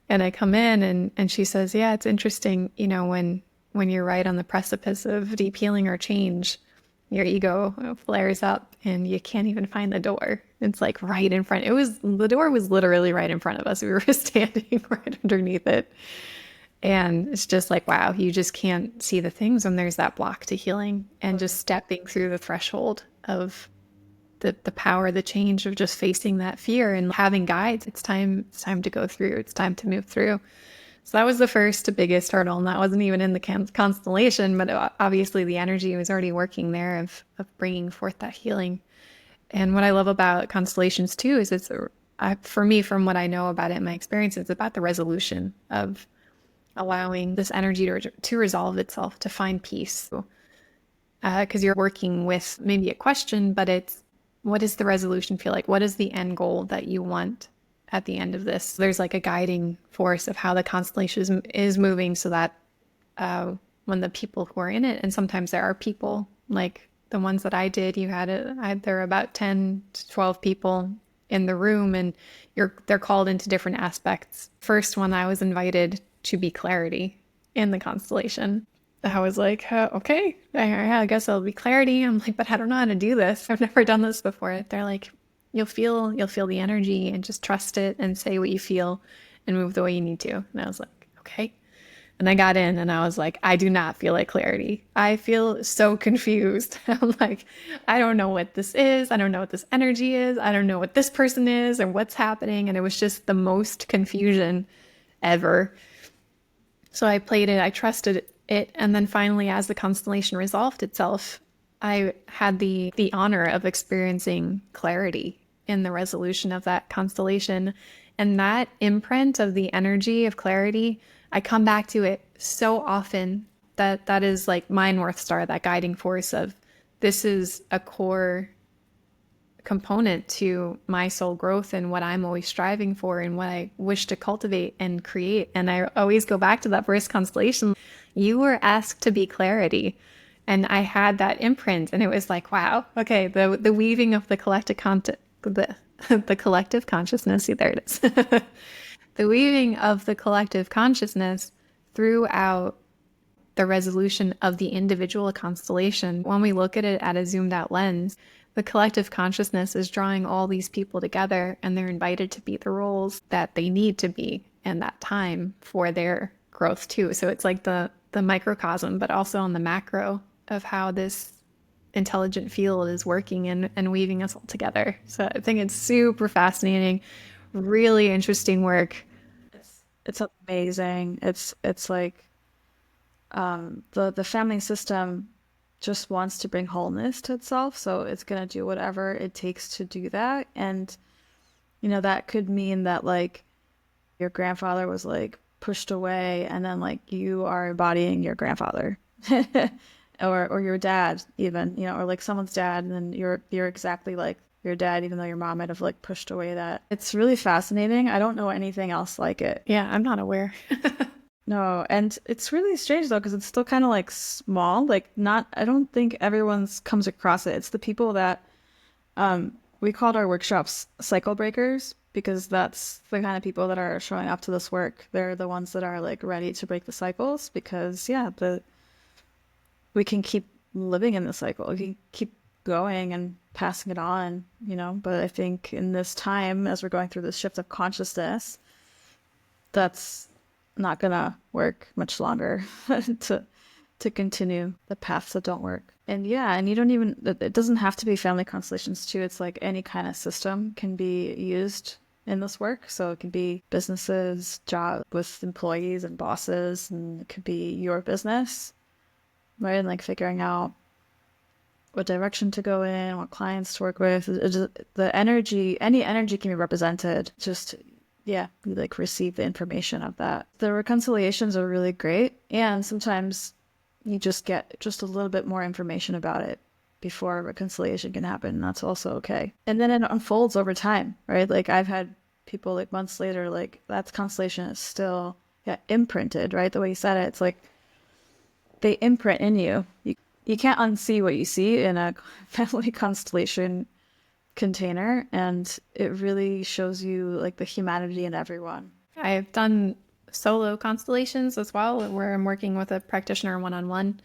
And I come in, and she says, "Yeah, it's interesting, when you're right on the precipice of deep healing or change, your ego flares up, and you can't even find the door. It's like right in front. The door was literally right in front of us. We were standing right underneath it." And it's just like, wow, you just can't see the things when there's that block to healing, and just stepping through the threshold of the power, the change of just facing that fear and having guides. It's time to go through. It's time to move through. So that was the first biggest hurdle, and that wasn't even in the constellation, but obviously the energy was already working there of bringing forth that healing. And what I love about constellations too is for me, from what I know about it in my experience, it's about the resolution of allowing this energy to resolve itself, to find peace. Because you're working with maybe a question, but it's, what does the resolution feel like? What is the end goal that you want at the end of this? There's like a guiding force of how the constellation is moving, so that when the people who are in it, and sometimes there are people like the ones that I did, there were about 10 to 12 people in the room, and they're called into different aspects. First one, I was invited to be clarity in the constellation. I was like, okay, I guess I'll be clarity. I'm like, but I don't know how to do this. I've never done this before. They're like, you'll feel the energy and just trust it and say what you feel and move the way you need to. And I was like, okay. And I got in and I was like, I do not feel like clarity. I feel so confused. I'm like, I don't know what this is. I don't know what this energy is. I don't know what this person is and what's happening. And it was just the most confusion ever. So I played it, I trusted it, and then finally, as the constellation resolved itself, I had the honor of experiencing clarity in the resolution of that constellation. And that imprint of the energy of clarity, I come back to it so often that is like my North Star, that guiding force of, this is a core component to my soul growth and what I'm always striving for and what I wish to cultivate and create. And I always go back to that first constellation. You were asked to be clarity. And I had that imprint, and it was like, wow, okay, the weaving of the collective the collective consciousness, see, there it is. The weaving of the collective consciousness throughout the resolution of the individual constellation. When we look at it at a zoomed out lens, the collective consciousness is drawing all these people together, and they're invited to be the roles that they need to be in that time for their growth too. So it's like the microcosm, but also on the macro of how this intelligent field is working and weaving us all together. So I think it's super fascinating, really interesting work. It's amazing. It's like the family system just wants to bring wholeness to itself, so it's gonna do whatever it takes to do that. And that could mean that like your grandfather was like pushed away, and then like you are embodying your grandfather, or your dad even, or like someone's dad, and then you're exactly like your dad, even though your mom might have like pushed away that. It's really fascinating. I don't know anything else like it. Yeah, I'm not aware. No, and it's really strange though, because it's still kind of like small. Like, not, I don't think everyone's comes across it. It's the people that we called our workshops cycle breakers, because that's the kind of people that are showing up to this work. They're the ones that are like ready to break the cycles, because we can keep living in the cycle. We can keep going and passing it on, But I think in this time, as we're going through this shift of consciousness, that's not gonna work much longer to continue the paths that don't work. And yeah, and you don't even, it doesn't have to be family constellations too. It's like any kind of system can be used in this work. So it can be businesses, job with employees and bosses, and it could be your business, right? And like figuring out what direction to go in, what clients to work with. The energy, any energy can be represented. Just, yeah, you like receive the information of that. The reconciliations are really great. And sometimes you just get just a little bit more information about it before a reconciliation can happen. And that's also okay. And then it unfolds over time, right? Like I've had people like months later, like that constellation is still imprinted, right? The way you said it, it's like they imprint in you. You can't unsee what you see in a family constellation container, and it really shows you like the humanity in everyone. I've done solo constellations as well, where I'm working with a practitioner one-on-one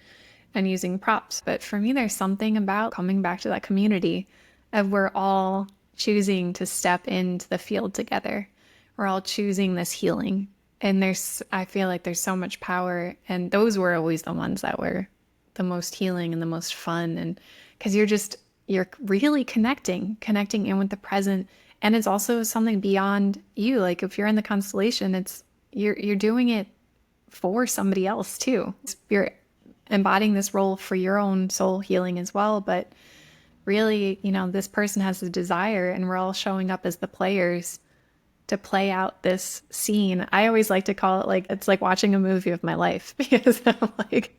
and using props. But for me, there's something about coming back to that community of we're all choosing to step into the field together. We're all choosing this healing. And I feel like there's so much power. And those were always the ones that were the most healing and the most fun. And because you're really connecting in with the present. And it's also something beyond you. Like if you're in the constellation, you're doing it for somebody else too. You're embodying this role for your own soul healing as well. But really, this person has a desire, and we're all showing up as the players to play out this scene. I always like to call it like, it's like watching a movie of my life, because I'm like,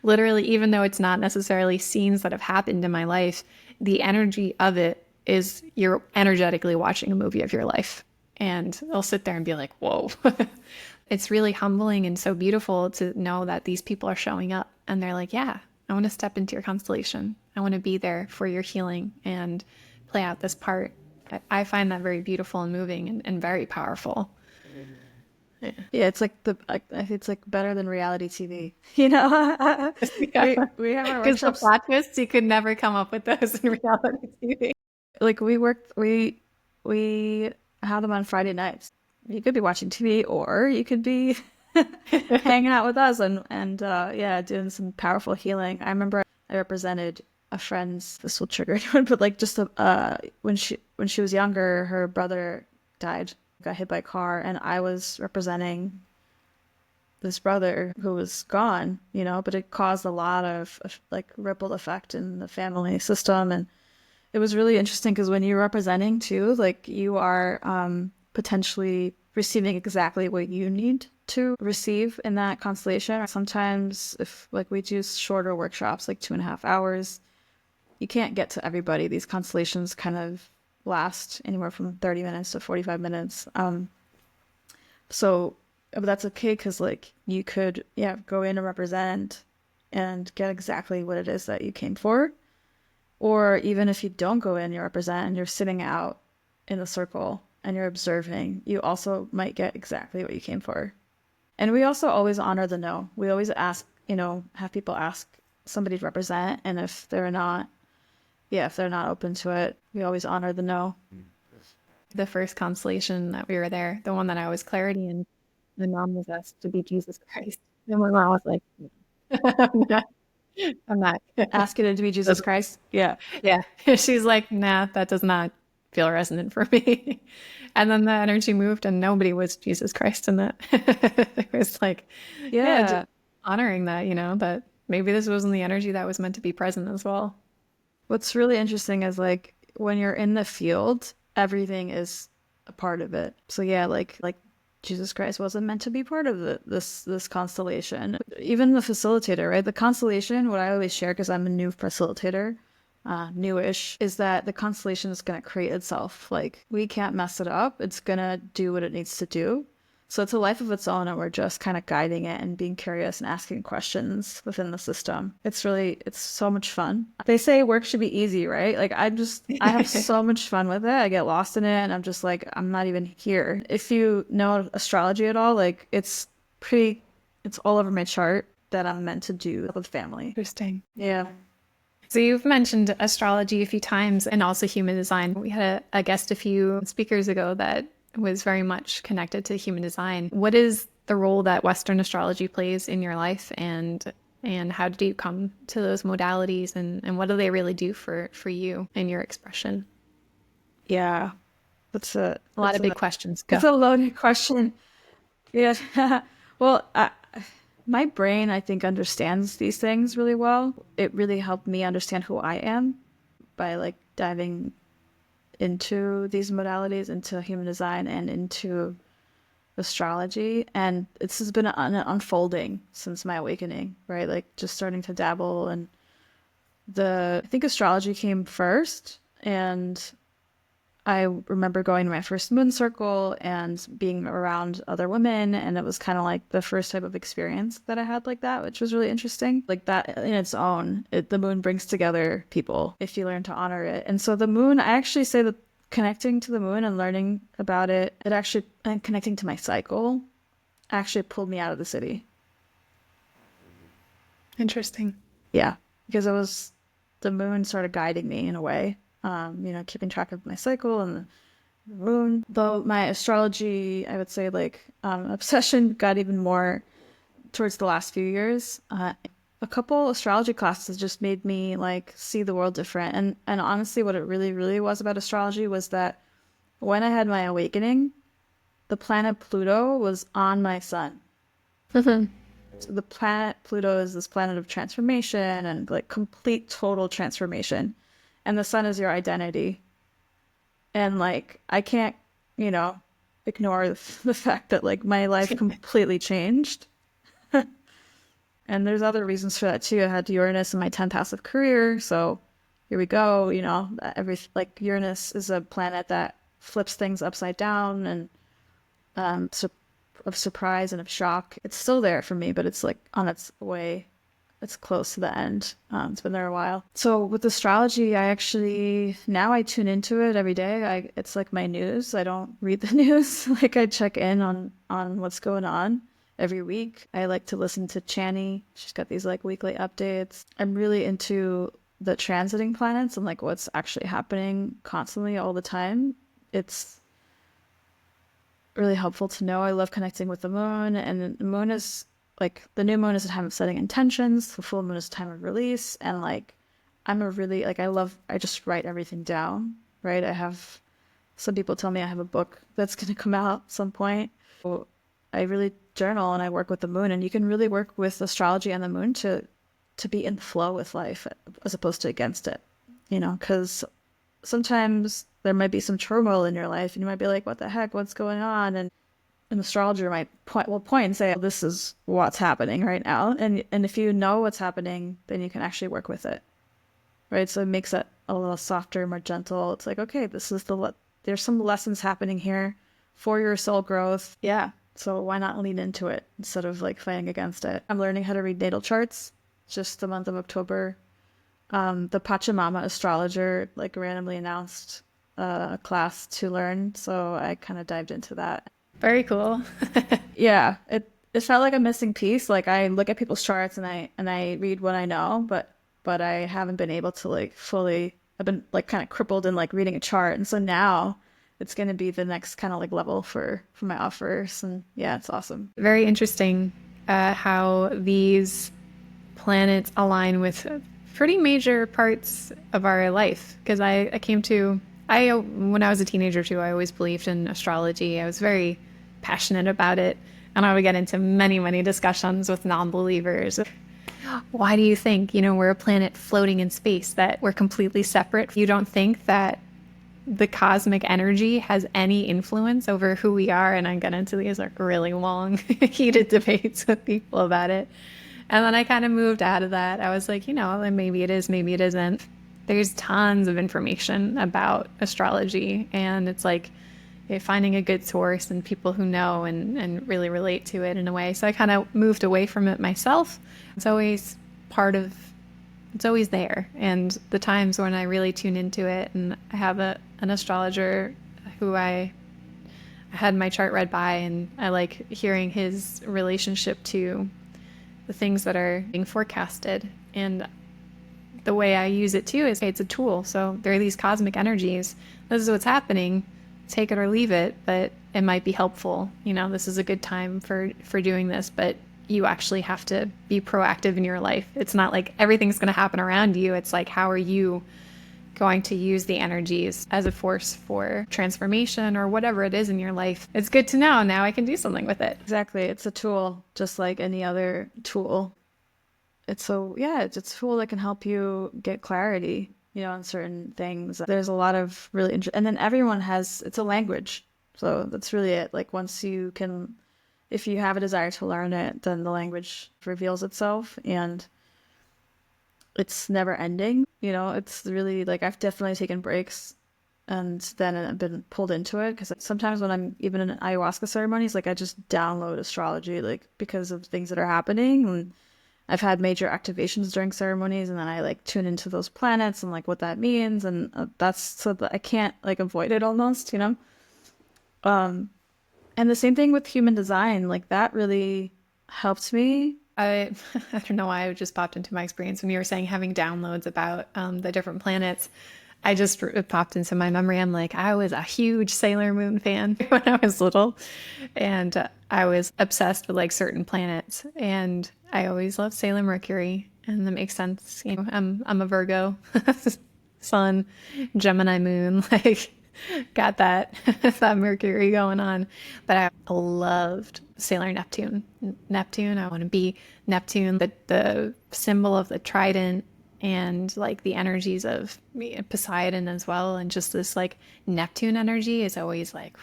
literally, even though it's not necessarily scenes that have happened in my life, the energy of it is you're energetically watching a movie of your life. And I'll sit there and be like, whoa. It's really humbling and so beautiful to know that these people are showing up and they're like, yeah, I want to step into your constellation. I want to be there for your healing and play out this part. I find that very beautiful and moving and very powerful. Yeah, it's like it's like better than reality TV. We have our Because workshops. the plot twists, you could never come up with those in reality TV. Like we have them on Friday nights. You could be watching TV, or you could be hanging out with us and doing some powerful healing. I remember I represented a friend's, this will trigger anyone, but like just when she was younger, her brother died, got hit by a car, and I was representing this brother who was gone, but it caused a lot of like ripple effect in the family system. And it was really interesting because when you're representing too, like you are potentially receiving exactly what you need to receive in that constellation. Sometimes if like we do shorter workshops, like 2.5 hours, you can't get to everybody. These constellations kind of last anywhere from 30 minutes to 45 minutes. But that's okay, because like you could go in and represent and get exactly what it is that you came for. Or even if you don't go in, you represent and you're sitting out in the circle and you're observing, you also might get exactly what you came for. And we also always honor the no. We always ask, have people ask somebody to represent, and if they're not open to it, we always honor the no. The first constellation that we were there, the one that I was clarity in, my mom was asked to be Jesus Christ. And my mom was like, I'm not asking it to be Jesus Christ. Yeah. Yeah. She's like, nah, that does not feel resonant for me. And then the energy moved and nobody was Jesus Christ in that. It was like, just honoring that, that maybe this wasn't the energy that was meant to be present as well. What's really interesting is like when you're in the field, everything is a part of it. So yeah, like Jesus Christ wasn't meant to be part of this constellation. Even the facilitator, right? The constellation, what I always share, because I'm a new facilitator, newish, is that the constellation is going to create itself. Like we can't mess it up. It's going to do what it needs to do. So it's a life of its own, and we're just kind of guiding it and being curious and asking questions within the system. It's so much fun. They say work should be easy, right? Like I have so much fun with it. I get lost in it and I'm just like, I'm not even here. If you know astrology at all, like it's all over my chart that I'm meant to do with family. Interesting. Yeah. So you've mentioned astrology a few times and also human design. We had a guest a few speakers ago that was very much connected to human design. What is the role that Western astrology plays in your life, and how did you come to those modalities, and what do they really do for you and your expression? Yeah, that's A lot of big questions. Go. it's a loaded question. Yeah. Well, my brain, I think, understands these things really well. It really helped me understand who I am by like diving into these modalities, into human design and into astrology. And this has been an unfolding since my awakening, right? Like just starting to dabble. And I think astrology came first. And I remember going to my first moon circle and being around other women, and it was kind of like the first type of experience that I had like that, which was really interesting. Like that in its own, the moon brings together people if you learn to honor it. And so the moon, I actually say that connecting to the moon and learning about and connecting to my cycle actually pulled me out of the city. Interesting. Yeah, because the moon started guiding me in a way, keeping track of my cycle and the moon. Though my astrology, I would say, like, obsession got even more towards the last few years. A couple astrology classes just made me like see the world different. And honestly, what it really, really was about astrology was that when I had my awakening, the planet Pluto was on my sun. So the planet Pluto is this planet of transformation and like complete total transformation. And the sun is your identity. And like, I can't, ignore the fact that like my life completely changed. And there's other reasons for that too. I had Uranus in my 10th house of career. So here we go. Uranus is a planet that flips things upside down and of surprise and of shock. It's still there for me, but it's like on its way. It's close to the end. It's been there a while. So with astrology, now I tune into it every day. It's like my news. I don't read the news. Like I check in on what's going on every week. I like to listen to Chani. She's got these like weekly updates. I'm really into the transiting planets and like what's actually happening constantly all the time. It's really helpful to know. I love connecting with the moon, and the moon is like the new moon is a time of setting intentions. The full moon is a time of release. And like, I just write everything down, right? Some people tell me I have a book that's going to come out at some point. So I really journal and I work with the moon, and you can really work with astrology and the moon to be in flow with life as opposed to against it, because sometimes there might be some turmoil in your life and you might be like, what the heck, what's going on? And an astrologer might point and say, this is what's happening right now. And if you know what's happening, then you can actually work with it, right? So it makes it a little softer, more gentle. It's like, okay, there's some lessons happening here for your soul growth. Yeah. So why not lean into it instead of like fighting against it? I'm learning how to read natal charts just the month of October. The Pachamama astrologer like randomly announced a class to learn. So I kind of dived into that. Very cool. Yeah, it felt like a missing piece. Like I look at people's charts and I read what I know, but I haven't been able to like fully. I've been like kind of crippled in like reading a chart, and so now it's going to be the next kind of like level for my offers, and yeah, it's awesome. Very interesting how these planets align with pretty major parts of our life. Because when I was a teenager too, I always believed in astrology. I was very passionate about it. And I would get into many, many discussions with non-believers. Why do you think, we're a planet floating in space, that we're completely separate? You don't think that the cosmic energy has any influence over who we are? And I get into these like really long, heated debates with people about it. And then I kind of moved out of that. I was like, maybe it is, maybe it isn't. There's tons of information about astrology, and it's like finding a good source and people who know and really relate to it in a way. So I kind of moved away from it myself. It's always there. And the times when I really tune into it, and I have an astrologer who I had my chart read by, and I like hearing his relationship to the things that are being forecasted. And the way I use it too is it's a tool. So there are these cosmic energies. This is what's happening. take it or leave it, but it might be helpful. This is a good time for doing this, but you actually have to be proactive in your life. It's not like everything's going to happen around you. It's like, how are you going to use the energies as a force for transformation or whatever it is in your life? It's good to know. Now I can do something with it. Exactly. It's a tool, just like any other tool. It's a tool that can help you get clarity, on certain things. There's a lot of really and then everyone it's a language. So that's really it. Like once you can, if you have a desire to learn it, then the language reveals itself, and it's never ending. It's really like I've definitely taken breaks and then I've been pulled into it, because sometimes when I'm even in ayahuasca ceremonies, like I just download astrology, like because of things that are happening. And I've had major activations during ceremonies, and then I like tune into those planets and like what that means. And that's so that I can't like avoid it almost, And the same thing with human design, like that really helped me. I don't know why it just popped into my experience when you were saying having downloads about the different planets. It popped into my memory. I'm like, I was a huge Sailor Moon fan when I was little, and I was obsessed with like certain planets, and I always loved Sailor Mercury, and that makes sense. I'm a Virgo, Sun, Gemini Moon, like got that that Mercury going on. But I loved Sailor Neptune. I want to be Neptune, the symbol of the trident, and like the energies of Poseidon as well. And just this like Neptune energy is always like,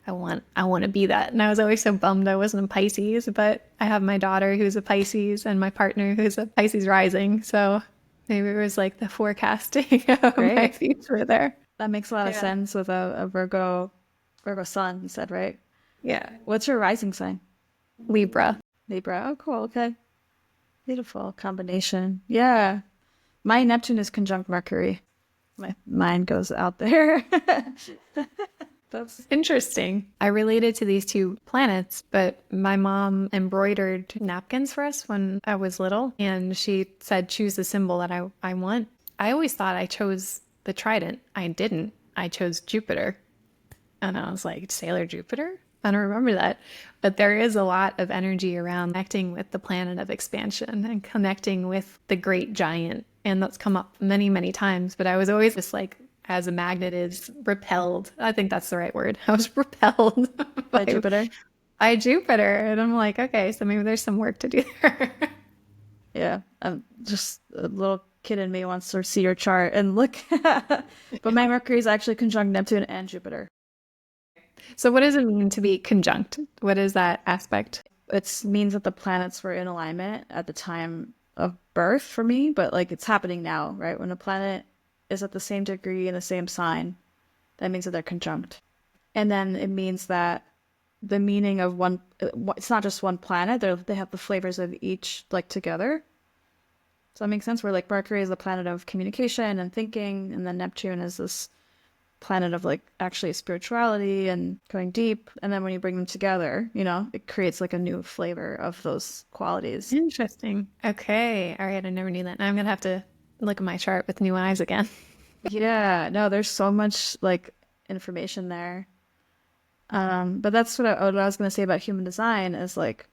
I want to be that. And I was always so bummed I wasn't a Pisces, but I have my daughter who's a Pisces and my partner who's a Pisces rising. So maybe it was like the forecasting of my future there. That makes a lot of sense with a Virgo sun, you said, right? Yeah. What's your rising sign? Libra. Oh, cool. Okay. Beautiful combination. Yeah. My Neptune is conjunct Mercury. My mind goes out there. That's interesting. I related to these two planets, but my mom embroidered napkins for us when I was little, and she said, choose the symbol that I want. I always thought I chose the trident. I didn't. I chose Jupiter. And I was like, Sailor Jupiter? I don't remember that. But there is a lot of energy around connecting with the planet of expansion and connecting with the great giant. And that's come up many, many times. But I was always just like, as a magnet is repelled. I think that's the right word. I was repelled by Jupiter. By Jupiter. And I'm like, okay, so maybe there's some work to do there. Yeah. Just a little kid in me wants to see your chart and look. But my Mercury is actually conjunct Neptune and Jupiter. So what does it mean to be conjunct? What is that aspect? It means that the planets were in alignment at the time of birth for me, but like it's happening now, right? When a planet is at the same degree in the same sign, that means that they're conjunct. And then it means that the meaning of one, it's not just one planet, they have the flavors of each like together. Does that make sense? Where like Mercury is the planet of communication and thinking, and then Neptune is this planet of like actually spirituality and going deep. And then when you bring them together, it creates like a new flavor of those qualities. Interesting. Okay. All right. I never knew that. Now I'm going to have to look at my chart with new eyes again. Yeah. No, there's so much like information there. But that's what I was going to say about human design is like,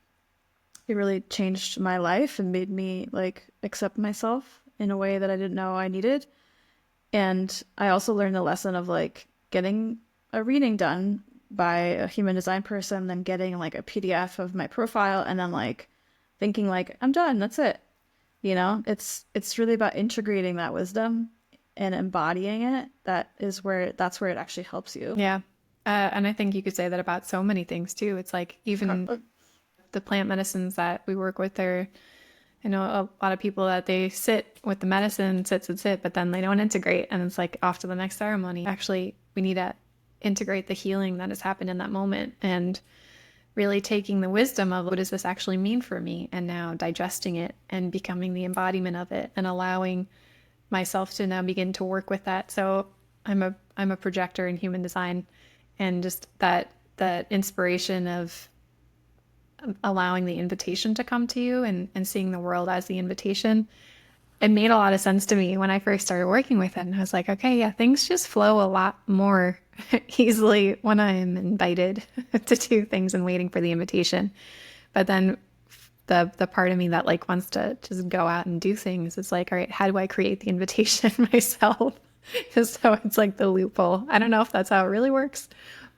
it really changed my life and made me like accept myself in a way that I didn't know I needed. And I also learned the lesson of like getting a reading done by a human design person, then getting like a PDF of my profile, and then like thinking like, I'm done, that's it. It's really about integrating that wisdom and embodying it. That's where it actually helps you. Yeah. And I think you could say that about so many things too. It's like even the plant medicines that we work with, I know a lot of people that they sit with the medicine, sit, but then they don't integrate. And it's like off to the next ceremony. Actually, we need to integrate the healing that has happened in that moment and really taking the wisdom of what does this actually mean for me? And now digesting it and becoming the embodiment of it and allowing myself to now begin to work with that. So I'm a projector in human design, and just that inspiration of allowing the invitation to come to you and seeing the world as the invitation. It made a lot of sense to me when I first started working with it. And I was like, okay, yeah, things just flow a lot more easily when I'm invited to do things and waiting for the invitation. But then the part of me that like wants to just go out and do things is like, all right, how do I create the invitation myself? Just so it's like the loophole. I don't know if that's how it really works,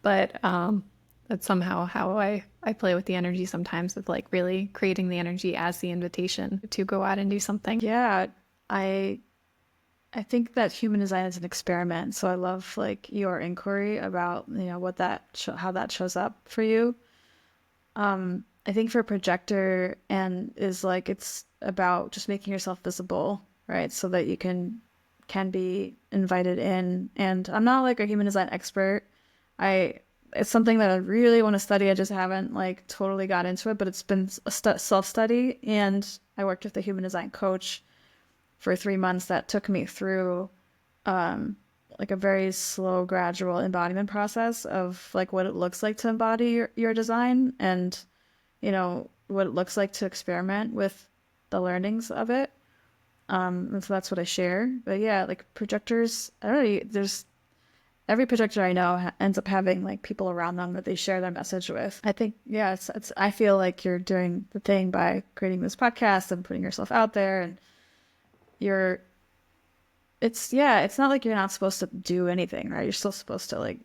but that's somehow how I play with the energy sometimes, with like really creating the energy as the invitation to go out and do something. Yeah, I think that human design is an experiment. So I love like your inquiry about, what how that shows up for you. I think for a projector and is like, it's about just making yourself visible, right? So that you can be invited in. And I'm not like a human design expert. It's something that I really want to study. I just haven't like totally got into it, but it's been a self-study. And I worked with a human design coach for 3 months that took me through like a very slow, gradual embodiment process of like what it looks like to embody your design, and what it looks like to experiment with the learnings of it. And so that's what I share. But yeah, like projectors, I don't know, there's every projector I know ends up having like people around them that they share their message with. I think, yeah, I feel like you're doing the thing by creating this podcast and putting yourself out there, and it's not like you're not supposed to do anything, right? You're still supposed to like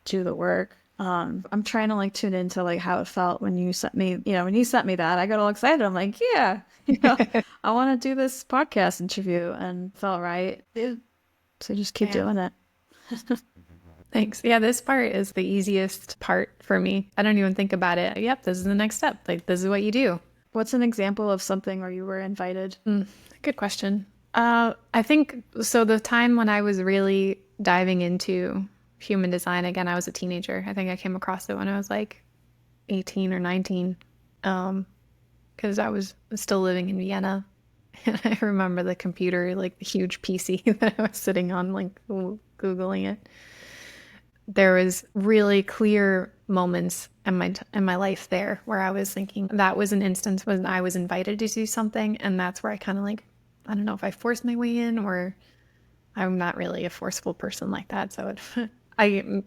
do the work. I'm trying to like tune into like how it felt when you sent me, that. I got all excited. I'm like, yeah, I want to do this podcast interview, and felt right. Yeah. So just keep doing it. Thanks. Yeah, this part is the easiest part for me. I don't even think about it. Yep, this is the next step. Like, this is what you do. What's an example of something where you were invited? Good question. I think so. The time when I was really diving into human design again, I was a teenager. I think I came across it when I was like 18 or 19, because I was still living in Vienna. And I remember the computer, like the huge PC that I was sitting on, like Googling it. There was really clear moments in my life there where I was thinking that was an instance when I was invited to do something, and that's where I kind of like, I don't know if I forced my way in, or I'm not really a forceful person like that, so I'm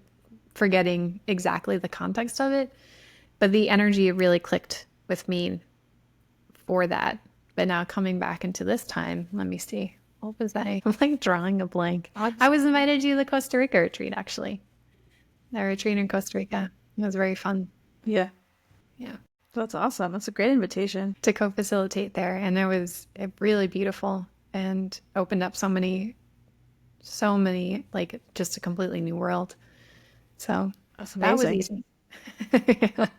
forgetting exactly the context of it, but the energy really clicked with me for that. But now coming back into this time, let me see. What was I? I'm like drawing a blank. I was invited to the Costa Rica retreat, actually. The retreat in Costa Rica. It was very fun. Yeah. Yeah. That's awesome. That's a great invitation. To co-facilitate there. And it was really beautiful and opened up so many, like just a completely new world. So that's amazing. That was easy.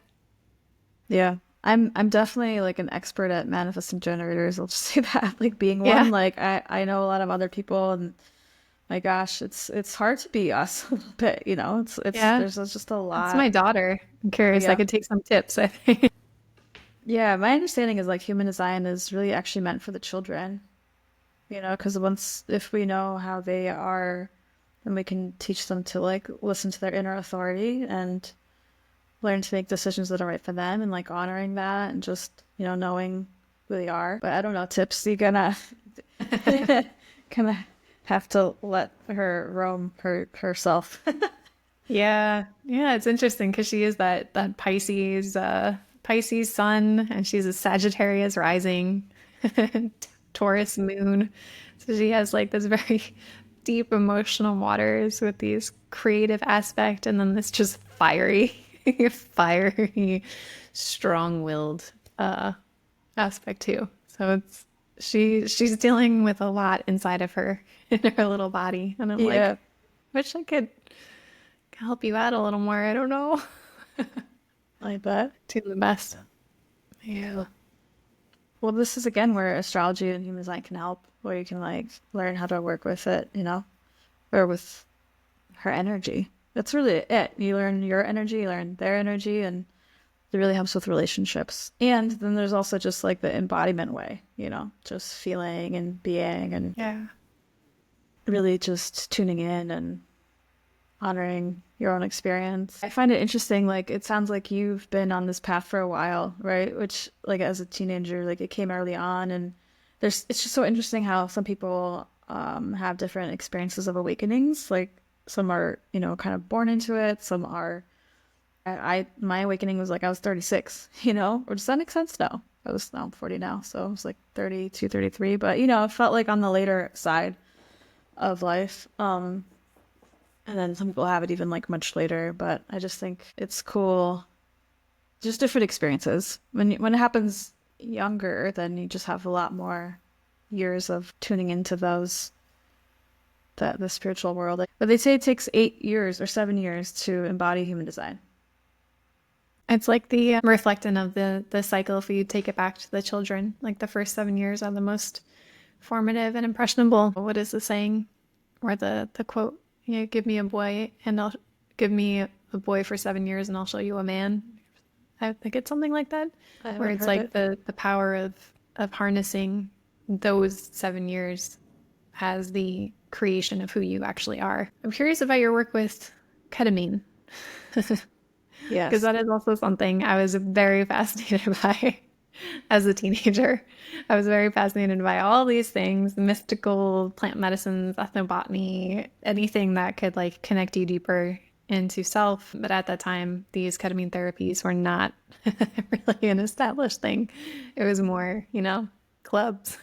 Yeah. I'm definitely like an expert at manifesting generators. I'll just say that, like being one, like I know a lot of other people, and my gosh, it's hard to be us a little bit, there's just a lot. That's my daughter. I'm curious. I could take some tips, I think. Yeah, my understanding is like human design is really actually meant for the children, because if we know how they are, then we can teach them to like listen to their inner authority and learn to make decisions that are right for them, and like honoring that, and just, knowing who they are. But I don't know, tips, you're gonna have to let her roam herself. Yeah. It's interesting because she is that Pisces sun, and she's a Sagittarius rising, Taurus moon. So she has like this very deep emotional waters with these creative aspect, and then this just fiery, strong-willed aspect too. So she's dealing with a lot inside of her in her little body, and I'm like, wish I could help you out a little more. I don't know. I bet. Do the best. Yeah. Well, this is again where astrology and human design can help, where you can like learn how to work with it, or with her energy. That's really it. You learn your energy, you learn their energy, and it really helps with relationships. And then there's also just like the embodiment way, just feeling and being, and really just tuning in and honoring your own experience. I find it interesting, like it sounds like you've been on this path for a while, right? Which like as a teenager, like it came early on, and it's just so interesting how some people have different experiences of awakenings. Like Some are, kind of born into it. Some are, my awakening was like, I was 36, or does that make sense? No, I'm 40 now. So I was like 32, 33, but it felt like on the later side of life. And then some people have it even like much later, but I just think it's cool. Just different experiences. When it happens younger, then you just have a lot more years of tuning into the spiritual world. But they say it takes 8 years or 7 years to embody human design. It's like the reflecting of the cycle. If you take it back to the children, like the first 7 years are the most formative and impressionable. What is the saying or the quote? Give me a boy and I'll give me a boy for 7 years and I'll show you a man. I think it's something like that, where it's like the power of harnessing those 7 years as the creation of who you actually are. I'm curious about your work with ketamine. Yes. Because that is also something I was very fascinated by as a teenager. I was very fascinated by all these things, mystical plant medicines, ethnobotany, anything that could like connect you deeper into self. But at that time, these ketamine therapies were not really an established thing. It was more, clubs.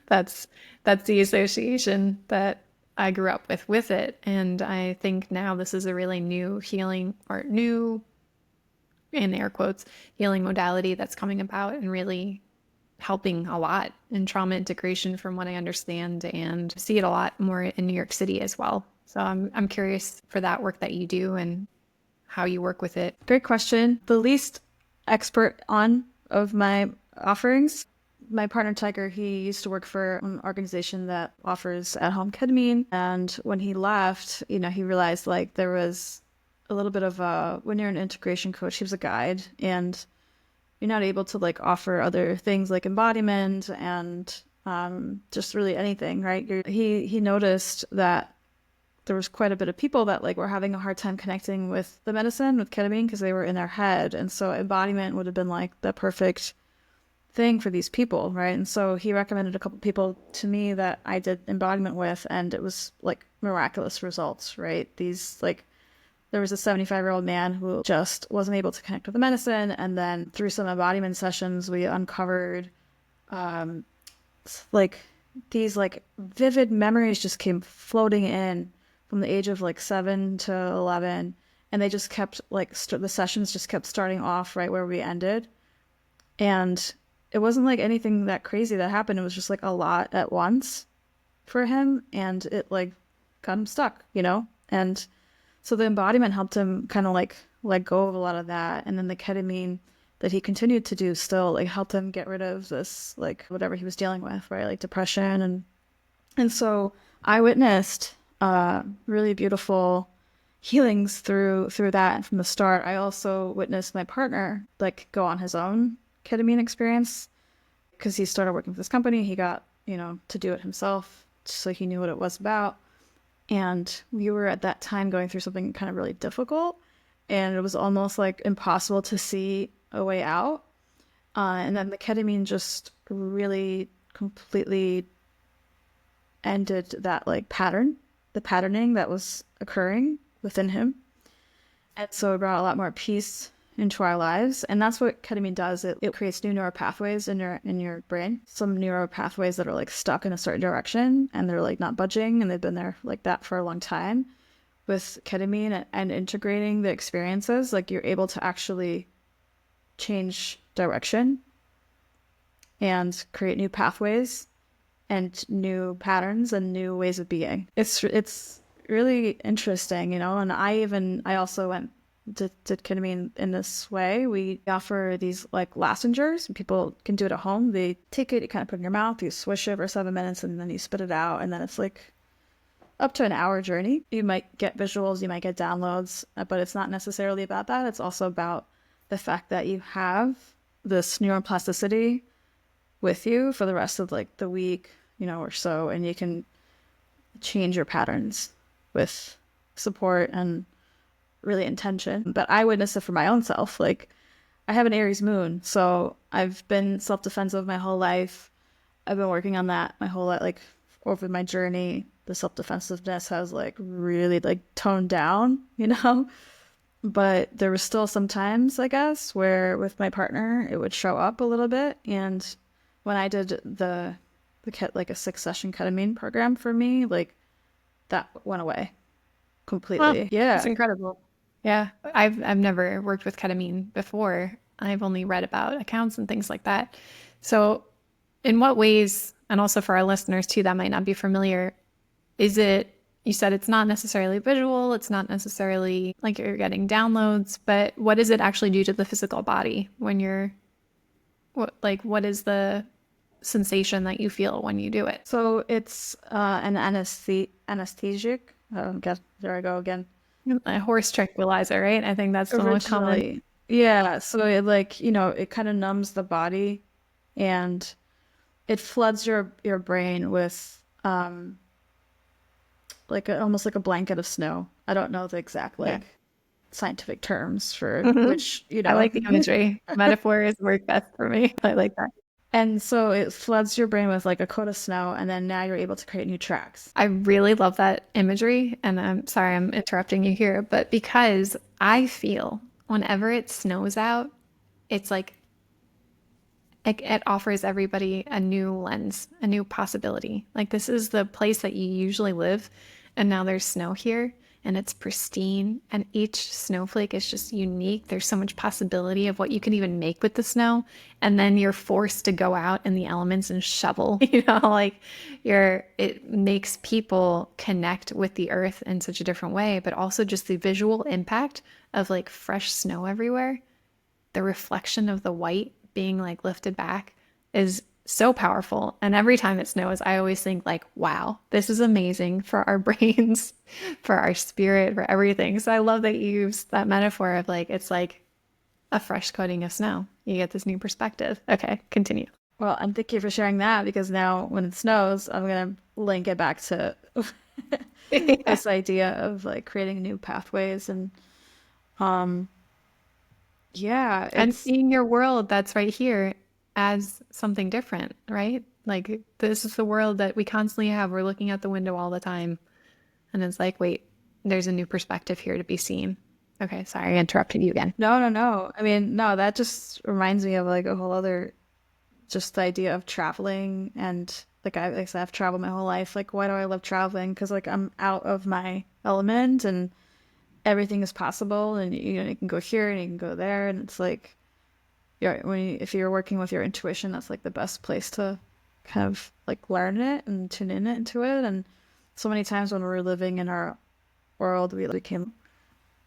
That's the association that I grew up with it. And I think now this is a really new healing, or new, in air quotes, healing modality that's coming about and really helping a lot in trauma integration from what I understand, and see it a lot more in New York City as well. So I'm curious for that work that you do and how you work with it. Great question. The least expert of my offerings, my partner Tiger, he used to work for an organization that offers at-home ketamine. And when he left, he realized like there was a little bit of when you're an integration coach, he was a guide, and you're not able to like offer other things like embodiment and just really anything, right? He noticed that there was quite a bit of people that like were having a hard time connecting with the medicine, with ketamine, because they were in their head. And so embodiment would have been like the perfect thing for these people, right? And so he recommended a couple people to me that I did embodiment with, and it was like miraculous results, right? There was a 75-year-old man who just wasn't able to connect with the medicine, and then through some embodiment sessions, we uncovered like these like vivid memories just came floating in from the age of like 7 to 11, and they just kept like the sessions just kept starting off right where we ended, and it wasn't like anything that crazy that happened. It was just like a lot at once for him, and it like got him stuck, and so the embodiment helped him kind of like let go of a lot of that. And then the ketamine that he continued to do still like helped him get rid of this, like whatever he was dealing with, right? Like depression. And so I witnessed really beautiful healings through that. And from the start, I also witnessed my partner like go on his own ketamine experience, because he started working for this company. He got, to do it himself, so he knew what it was about. And we were at that time going through something kind of really difficult, and it was almost like impossible to see a way out. And then the ketamine just really completely ended that like the patterning that was occurring within him. And so it brought a lot more peace into our lives. And that's what ketamine does. It creates new neural pathways in your brain. Some neural pathways that are like stuck in a certain direction and they're like not budging, and they've been there like that for a long time. With ketamine and integrating the experiences, like you're able to actually change direction and create new pathways and new patterns and new ways of being. It's really interesting, and I also went did ketamine in this way. We offer these like lozenges, and people can do it at home. They take it, you kind of put it in your mouth, you swish it for 7 minutes, and then you spit it out, and then it's like up to an hour journey. You might get visuals, you might get downloads, but it's not necessarily about that. It's also about the fact that you have this neuroplasticity with you for the rest of like the week, or so, and you can change your patterns with support and really intention. But I witnessed it for my own self. Like, I have an Aries moon, so I've been self-defensive my whole life. I've been working on that my whole life, like over my journey. the self-defensiveness has like really like toned down, you know? But there was still some times, I guess, where with my partner it would show up a little bit. And when I did like a 6-session ketamine program for me, like that went away Well, completely. it's Yeah. incredible. Yeah, I've never worked with ketamine before. I've only read about accounts and things like that. So, in what ways, and also for our listeners too that might not be familiar, is it, you said it's not necessarily visual, it's not necessarily like you're getting downloads, but what does it actually do to the physical body when you're, what is the sensation that you feel when you do it? So it's an anesthetic. There I go again. A horse tranquilizer, right? I think that's the most common. Originally, yeah. So it like, it kind of numbs the body, and it floods your brain with like almost like a blanket of snow. I don't know the exact Yeah. like scientific terms for Mhm. which, I like the imagery. Metaphors work best for me. I like that. and so it floods your brain with like a coat of snow, and then now you're able to create new tracks. I really love that imagery. And I'm sorry I'm interrupting you here, but because I feel whenever it snows out, it's like it offers everybody a new lens, a new possibility. Like this is the place that you usually live, and now there's snow here and it's pristine, and each snowflake is just unique. There's so much possibility of what you can even make with the snow, and then you're forced to go out in the elements and shovel. Like it makes people connect with the earth in such a different way, but also just the visual impact of like fresh snow everywhere, the reflection of the white being like lifted back is so powerful. And every time it snows, I always think like, wow, this is amazing for our brains, for our spirit, for everything. So I love that you use that metaphor of like, it's like a fresh coating of snow. You get this new perspective. Okay, continue. Well, and thank you for sharing that, because now when it snows, I'm gonna link it back to Yeah. this idea of like creating new pathways. And um yeah, And it's seeing your world that's right here as something different, right? Like this is the world that we constantly have. We're looking out the window all the time. And it's like, wait, there's a new perspective here to be seen. Okay, sorry, I interrupted you again. no. I mean, no, that just reminds me of like a whole other, just the idea of traveling. And like I said, I've traveled my whole life. Like, why do I love traveling? Because like I'm out of my element, and everything is possible, and you can go here and you can go there, and it's like, if you're working with your intuition, that's like the best place to kind of like learn it and tune in into it. And so many times when we're living in our world, we became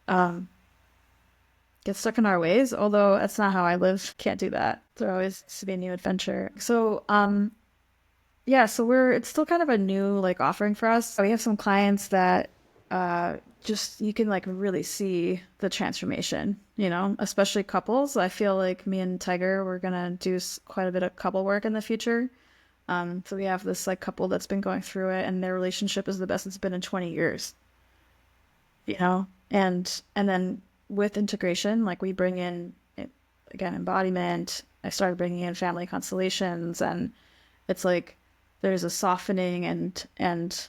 get stuck in our ways. Although that's not how I live. Can't do that. There always needs to be a new adventure. So yeah, so it's still kind of a new like offering for us. We have some clients that just you can like really see the transformation, especially couples. I feel like me and Tiger, we're gonna do quite a bit of couple work in the future. So we have this like couple that's been going through it, and their relationship is the best it's been in 20 years, and then with integration, like we bring in again embodiment. I started bringing in family constellations, and it's like there's a softening, and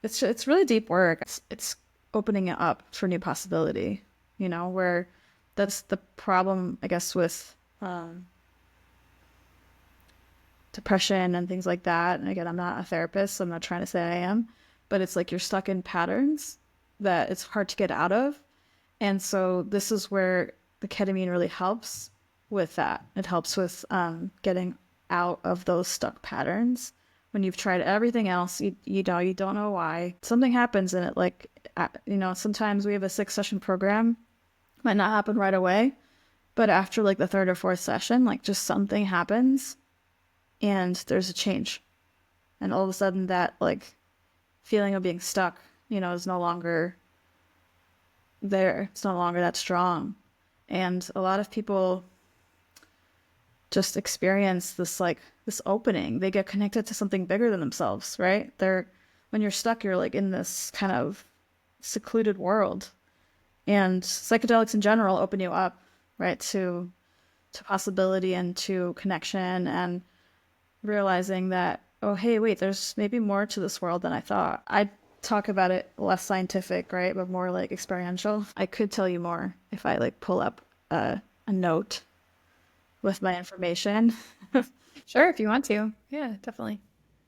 it's really deep work. It's opening it up for new possibility, where that's the problem, I guess, with depression and things like that. And again, I'm not a therapist, so I'm not trying to say I am, but it's like you're stuck in patterns that it's hard to get out of. And so this is where the ketamine really helps with that. It helps with getting out of those stuck patterns. When you've tried everything else, you don't know why. Something happens in it, like, sometimes we have a 6-session program, might not happen right away, but after like the third or fourth session, like just something happens and there's a change. And all of a sudden that like feeling of being stuck, is no longer there. It's no longer that strong. And a lot of people just experience this opening. They get connected to something bigger than themselves, right? When you're stuck, you're like in this kind of secluded world. And psychedelics in general open you up, right, to possibility and to connection, and realizing that oh, hey, wait, there's maybe more to this world than I thought. I talk about it less scientific, right? But more like experiential. I could tell you more if I like pull up a note with my information. Sure, if you want to. Yeah, definitely.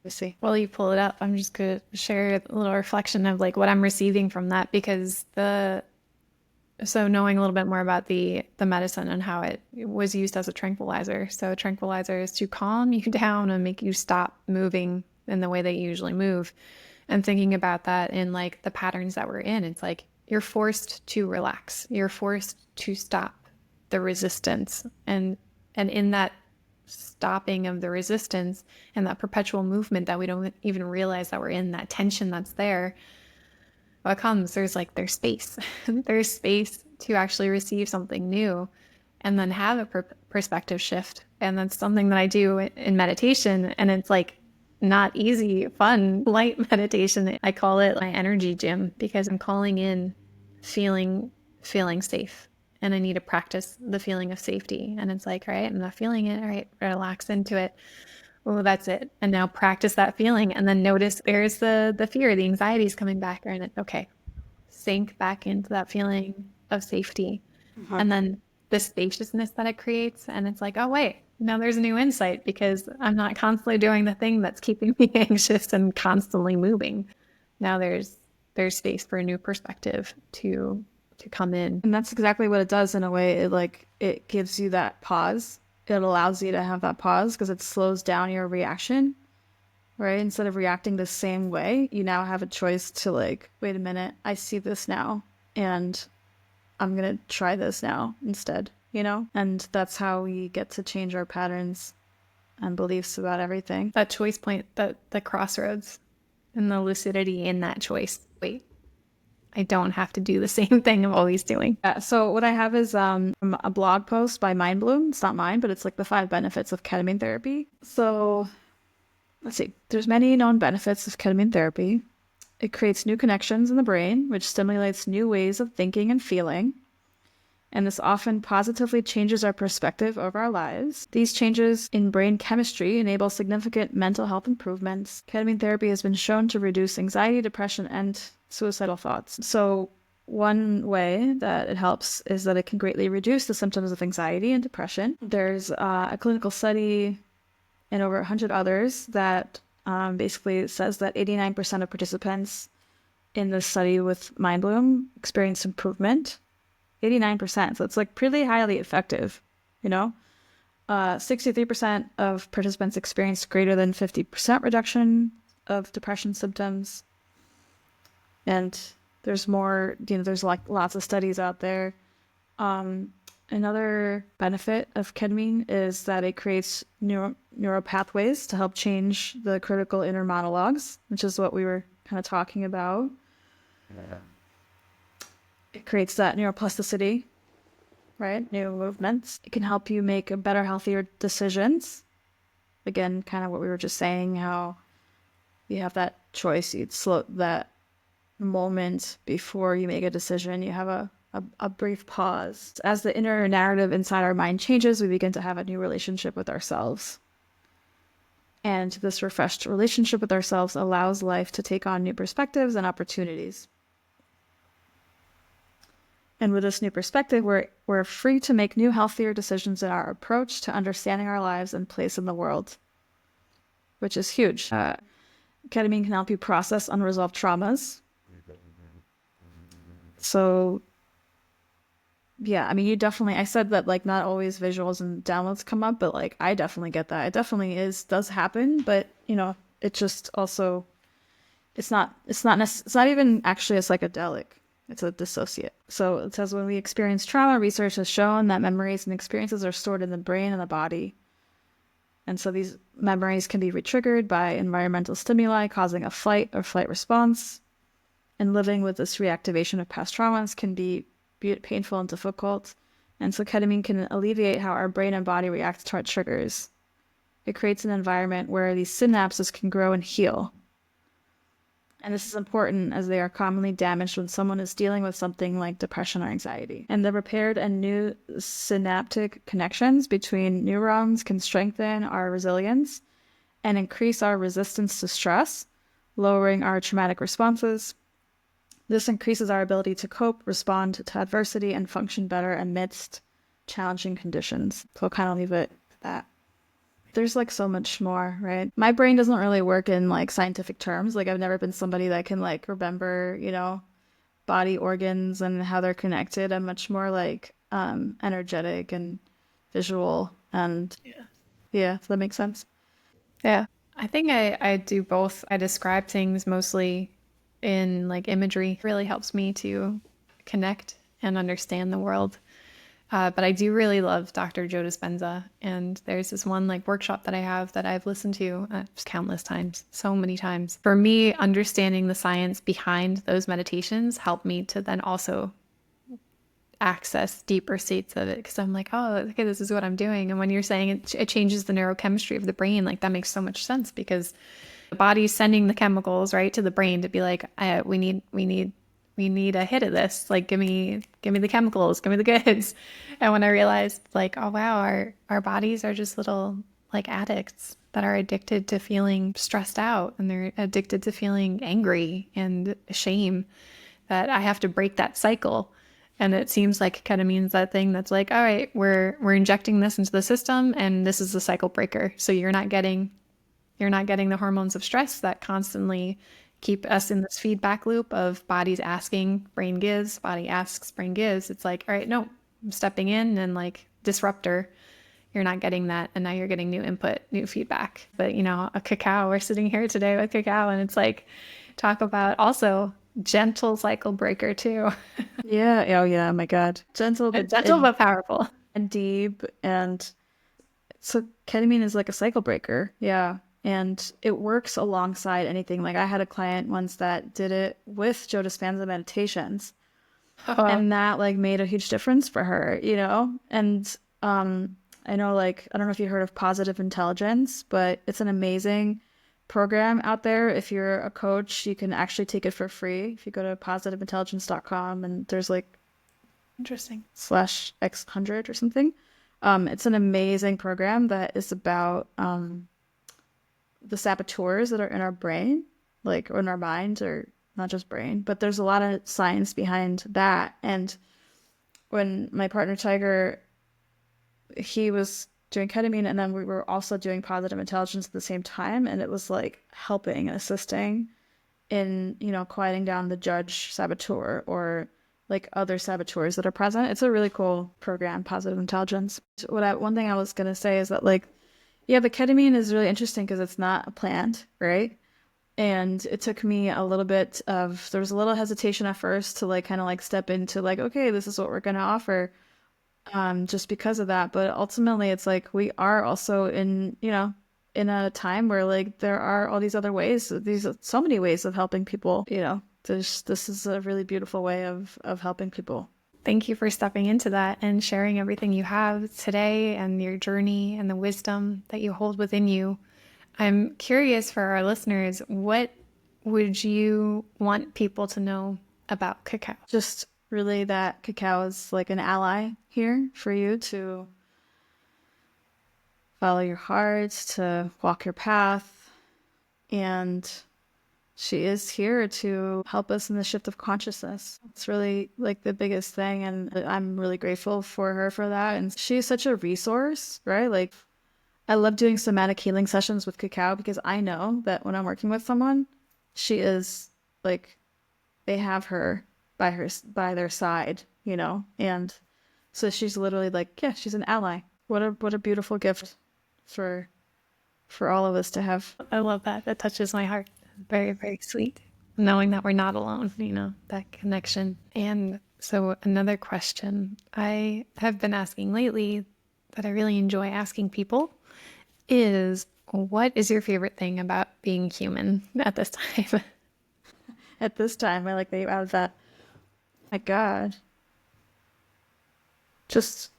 Let's see. While you pull it up, I'm just going to share a little reflection of like what I'm receiving from that, because so knowing a little bit more about the medicine and how it was used as a tranquilizer. So a tranquilizer is to calm you down and make you stop moving in the way that you usually move. And thinking about that in like the patterns that we're in, it's like you're forced to relax. You're forced to stop the resistance. And in that stopping of the resistance and that perpetual movement that we don't even realize that we're in, that tension that's there, what comes, there's space. There's space to actually receive something new and then have a perspective shift. And that's something that I do in meditation. And it's like not easy, fun, light meditation. I call it my energy gym because I'm calling in feeling safe. And I need to practice the feeling of safety. And it's like, all right, I'm not feeling it. All right, relax into it. Oh, that's it. And now practice that feeling and then notice there's the fear, the anxiety is coming back. And okay, sink back into that feeling of safety. And then the spaciousness that it creates. And it's like, oh, wait, now there's a new insight because I'm not constantly doing the thing that's keeping me anxious and constantly moving. Now there's space for a new perspective to come in. And that's exactly what it does in a way. It gives you that pause. It allows you to have that pause because it slows down your reaction, right? Instead of reacting the same way, you now have a choice to like, wait a minute, I see this now and I'm going to try this now instead, you know? And that's how we get to change our patterns and beliefs about everything. That choice point, the crossroads and the lucidity in that choice. Wait, I don't have to do the same thing I'm always doing. So what I have is from a blog post by Mind Bloom. It's not mine, but it's like the 5 benefits of ketamine therapy. So let's see. There's many known benefits of ketamine therapy. It creates new connections in the brain, which stimulates new ways of thinking and feeling. And this often positively changes our perspective of our lives. These changes in brain chemistry enable significant mental health improvements. Ketamine therapy has been shown to reduce anxiety, depression, and suicidal thoughts. So one way that it helps is that it can greatly reduce the symptoms of anxiety and depression. There's a clinical study and over 100 others that basically says that 89% of participants in this study with Mind Bloom experienced improvement. 89%. So it's like pretty highly effective, you know? 63% of participants experienced greater than 50% reduction of depression symptoms. And there's more, there's like lots of studies out there. Another benefit of ketamine is that it creates neural pathways to help change the critical inner monologues, which is what we were kind of talking about. It creates that neuroplasticity, right? New movements. It can help you make better, healthier decisions. Again, kind of what we were just saying, how you have that choice. You'd slow that moment before you make a decision. You have a brief pause. As the inner narrative inside our mind changes, we begin to have a new relationship with ourselves. And this refreshed relationship with ourselves allows life to take on new perspectives and opportunities. And with this new perspective, we're free to make new, healthier decisions in our approach to understanding our lives and place in the world, which is huge. Ketamine can help you process unresolved traumas. So, yeah, I mean, I said that like not always visuals and downloads come up, but like I definitely get that. It definitely does happen, but it just also, it's not even actually a psychedelic. It's a dissociate. So it says when we experience trauma, research has shown that memories and experiences are stored in the brain and the body. And so these memories can be retriggered by environmental stimuli, causing a fight or flight response. And living with this reactivation of past traumas can be painful and difficult. And so ketamine can alleviate how our brain and body react to our triggers. It creates an environment where these synapses can grow and heal. And this is important as they are commonly damaged when someone is dealing with something like depression or anxiety. And the repaired and new synaptic connections between neurons can strengthen our resilience and increase our resistance to stress, lowering our traumatic responses. This increases our ability to cope, respond to adversity, and function better amidst challenging conditions. So I'll kind of leave it at that. There's like so much more, right? My brain doesn't really work in like scientific terms. Like I've never been somebody that can like remember, body organs and how they're connected. I'm much more like energetic and visual, and yeah, does that make sense? Yeah. I think I do both. I describe things mostly in like imagery. It really helps me to connect and understand the world. But I do really love Dr. Joe Dispenza. And there's this one like workshop that I have that I've listened to countless times, so many times. For me, understanding the science behind those meditations helped me to then also access deeper states of it, because I'm like, oh, okay, this is what I'm doing. And when you're saying it changes the neurochemistry of the brain, like that makes so much sense, because the body's sending the chemicals right to the brain to be like, we need a hit of this. Like, give me the chemicals, give me the goods. And when I realized like, oh wow, our bodies are just little like addicts that are addicted to feeling stressed out, and they're addicted to feeling angry and shame, that I have to break that cycle. And it seems like ketamine's that thing that's like, all right, we're injecting this into the system, and this is the cycle breaker. So you're not getting the hormones of stress that constantly keep us in this feedback loop of body's asking, brain gives, body asks, brain gives. It's like, all right, no, I'm stepping in and like disruptor. You're not getting that. And now you're getting new input, new feedback. But a cacao, we're sitting here today with cacao, and it's like, talk about also gentle cycle breaker too. Yeah. Oh yeah. Oh my God. Gentle, But powerful. and deep. And so ketamine is like a cycle breaker. Yeah. And it works alongside anything. Like I had a client once that did it with Joe Dispenza meditations. And that like made a huge difference for her, And I know, like, I don't know if you heard of Positive Intelligence, but it's an amazing program out there. If you're a coach, you can actually take it for free. If you go to positiveintelligence.com, and there's like Interesting. /X100 or something. It's an amazing program that is about the saboteurs that are in our brain, like, or in our mind, or not just brain, but there's a lot of science behind that. And when my partner Tiger, he was doing ketamine, and then we were also doing positive intelligence at the same time, and it was like helping and assisting in quieting down the judge saboteur or like other saboteurs that are present. It's a really cool program, Positive Intelligence. One thing I was gonna say is that like, yeah, the ketamine is really interesting because it's not a plant, right? And it took me there was a little hesitation at first to like kind of like step into like, okay, this is what we're gonna offer, just because of that. But ultimately it's like we are also in a time where like there are all these other ways, so many ways of helping people. This is a really beautiful way of helping people. Thank you for stepping into that and sharing everything you have today and your journey and the wisdom that you hold within you. I'm curious for our listeners, what would you want people to know about cacao? Just really that cacao is like an ally here for you to follow your heart, to walk your path. And she is here to help us in the shift of consciousness. It's really like the biggest thing. And I'm really grateful for her for that. And she's such a resource, right? Like, I love doing somatic healing sessions with cacao because I know that when I'm working with someone, she is like, they have her by their side, and so she's literally like, yeah, she's an ally. What a beautiful gift for all of us to have. I love that. That touches my heart. Very, very sweet. Knowing that we're not alone, that connection. And so another question I have been asking lately that I really enjoy asking people is, what is your favorite thing about being human at this time? At this time, I like that you added that. My God. Just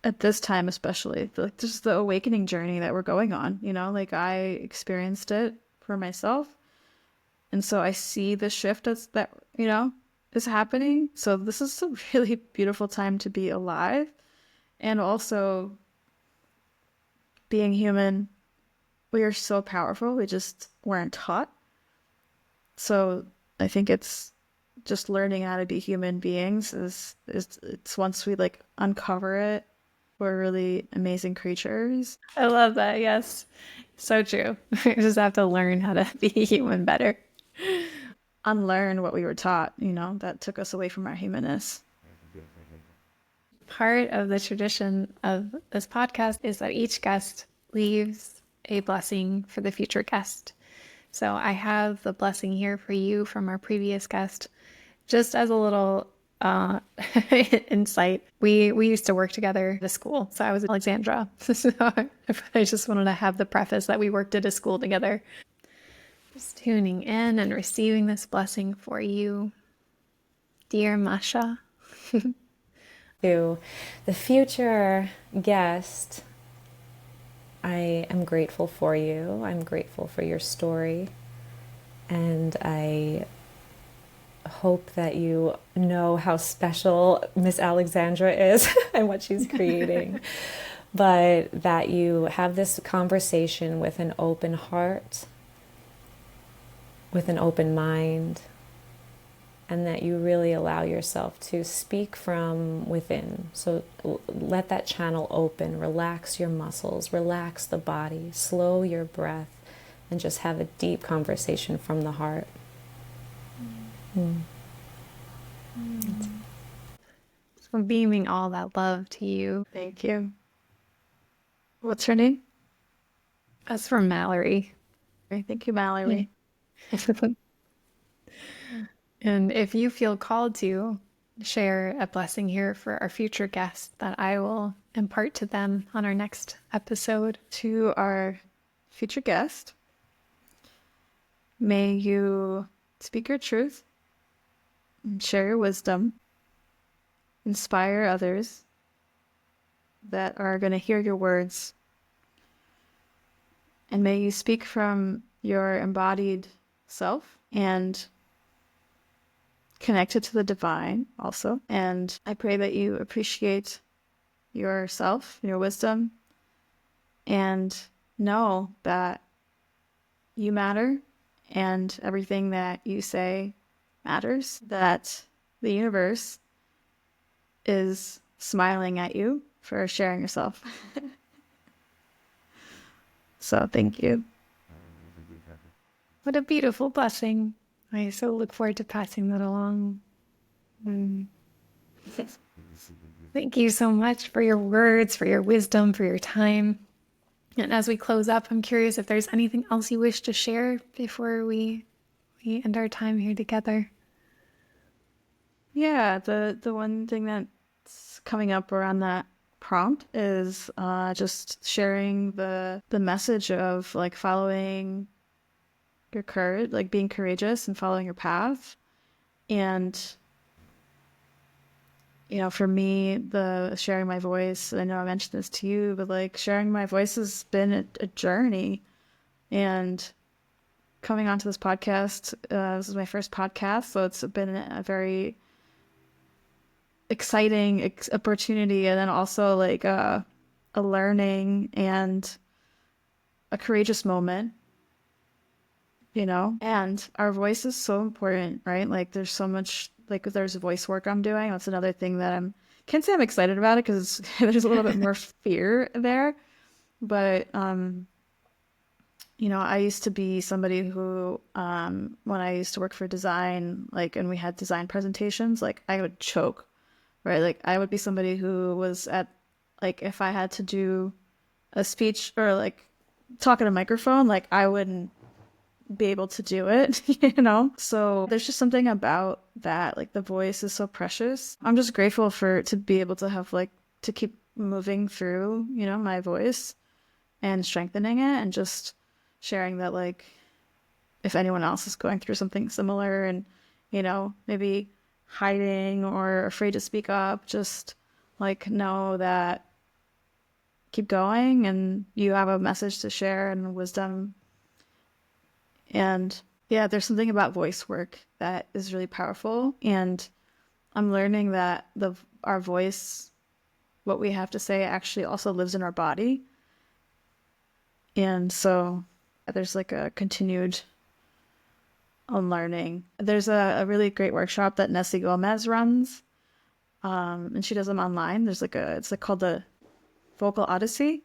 at this time, especially, like just the awakening journey that we're going on, like I experienced it for myself. And so I see the shift that is happening. So this is a really beautiful time to be alive, and also being human we are so powerful. We just weren't taught. So I think it's just learning how to be human beings is it's once we like uncover it, we're really amazing creatures. I love that. Yes. So true. We just have to learn how to be human better. Unlearn what we were taught, that took us away from our humanness. Part of the tradition of this podcast is that each guest leaves a blessing for the future guest. So I have the blessing here for you from our previous guest, just as a little insight. We used to work together at a school. So I was at Alexandra. So I just wanted to have the preface that we worked at a school together. Just tuning in and receiving this blessing for you, dear Masha. To the future guest, I am grateful for you. I'm grateful for your story. And I hope that you know how special Miss Alexandra is and what she's creating. But that you have this conversation with an open heart, with an open mind, and that you really allow yourself to speak from within. So let that channel open, relax your muscles, relax the body, slow your breath, and just have a deep conversation from the heart. So beaming all that love to you. Thank you. What's her name? That's from Mallory. Thank you, Mallory. And if you feel called to share a blessing here for our future guests, that I will impart to them on our next episode. To our future guest, may you speak your truth, and share your wisdom, inspire others that are going to hear your words, and may you speak from your embodied self and connected to the divine also. And I pray that you appreciate yourself, your wisdom, and know that you matter and everything that you say matters, that the universe is smiling at you for sharing yourself. So thank you. What a beautiful blessing. I so look forward to passing that along. Thank you so much for your words, for your wisdom, for your time. And as we close up, I'm curious if there's anything else you wish to share before we end our time here together. Yeah, the one thing that's coming up around that prompt is just sharing the message of like following your courage, like being courageous and following your path. And for me, the sharing my voice, I know I mentioned this to you, but like sharing my voice has been a journey. And coming onto this podcast, this is my first podcast, so it's been a very exciting opportunity, and then also like a learning and a courageous moment, and our voice is so important, right? Like there's so much, like there's voice work I'm doing. That's another thing that can't say I'm excited about it because there's a little bit more fear there, but I used to be somebody who, when I used to work for design, like, and we had design presentations, like I would choke, right? Like I would be somebody who was like, if I had to do a speech or like talk at a microphone, like I wouldn't be able to do it, So there's just something about that. Like the voice is so precious. I'm just grateful to be able to have like, to keep moving through, my voice and strengthening it and just sharing that, like, if anyone else is going through something similar and, maybe hiding or afraid to speak up, just like know that keep going and you have a message to share and wisdom. And yeah, there's something about voice work that is really powerful. And I'm learning that our voice, what we have to say, actually also lives in our body. And so there's like a continued unlearning. There's a really great workshop that Nessie Gomez runs, and she does them online. It's like called the Vocal Odyssey.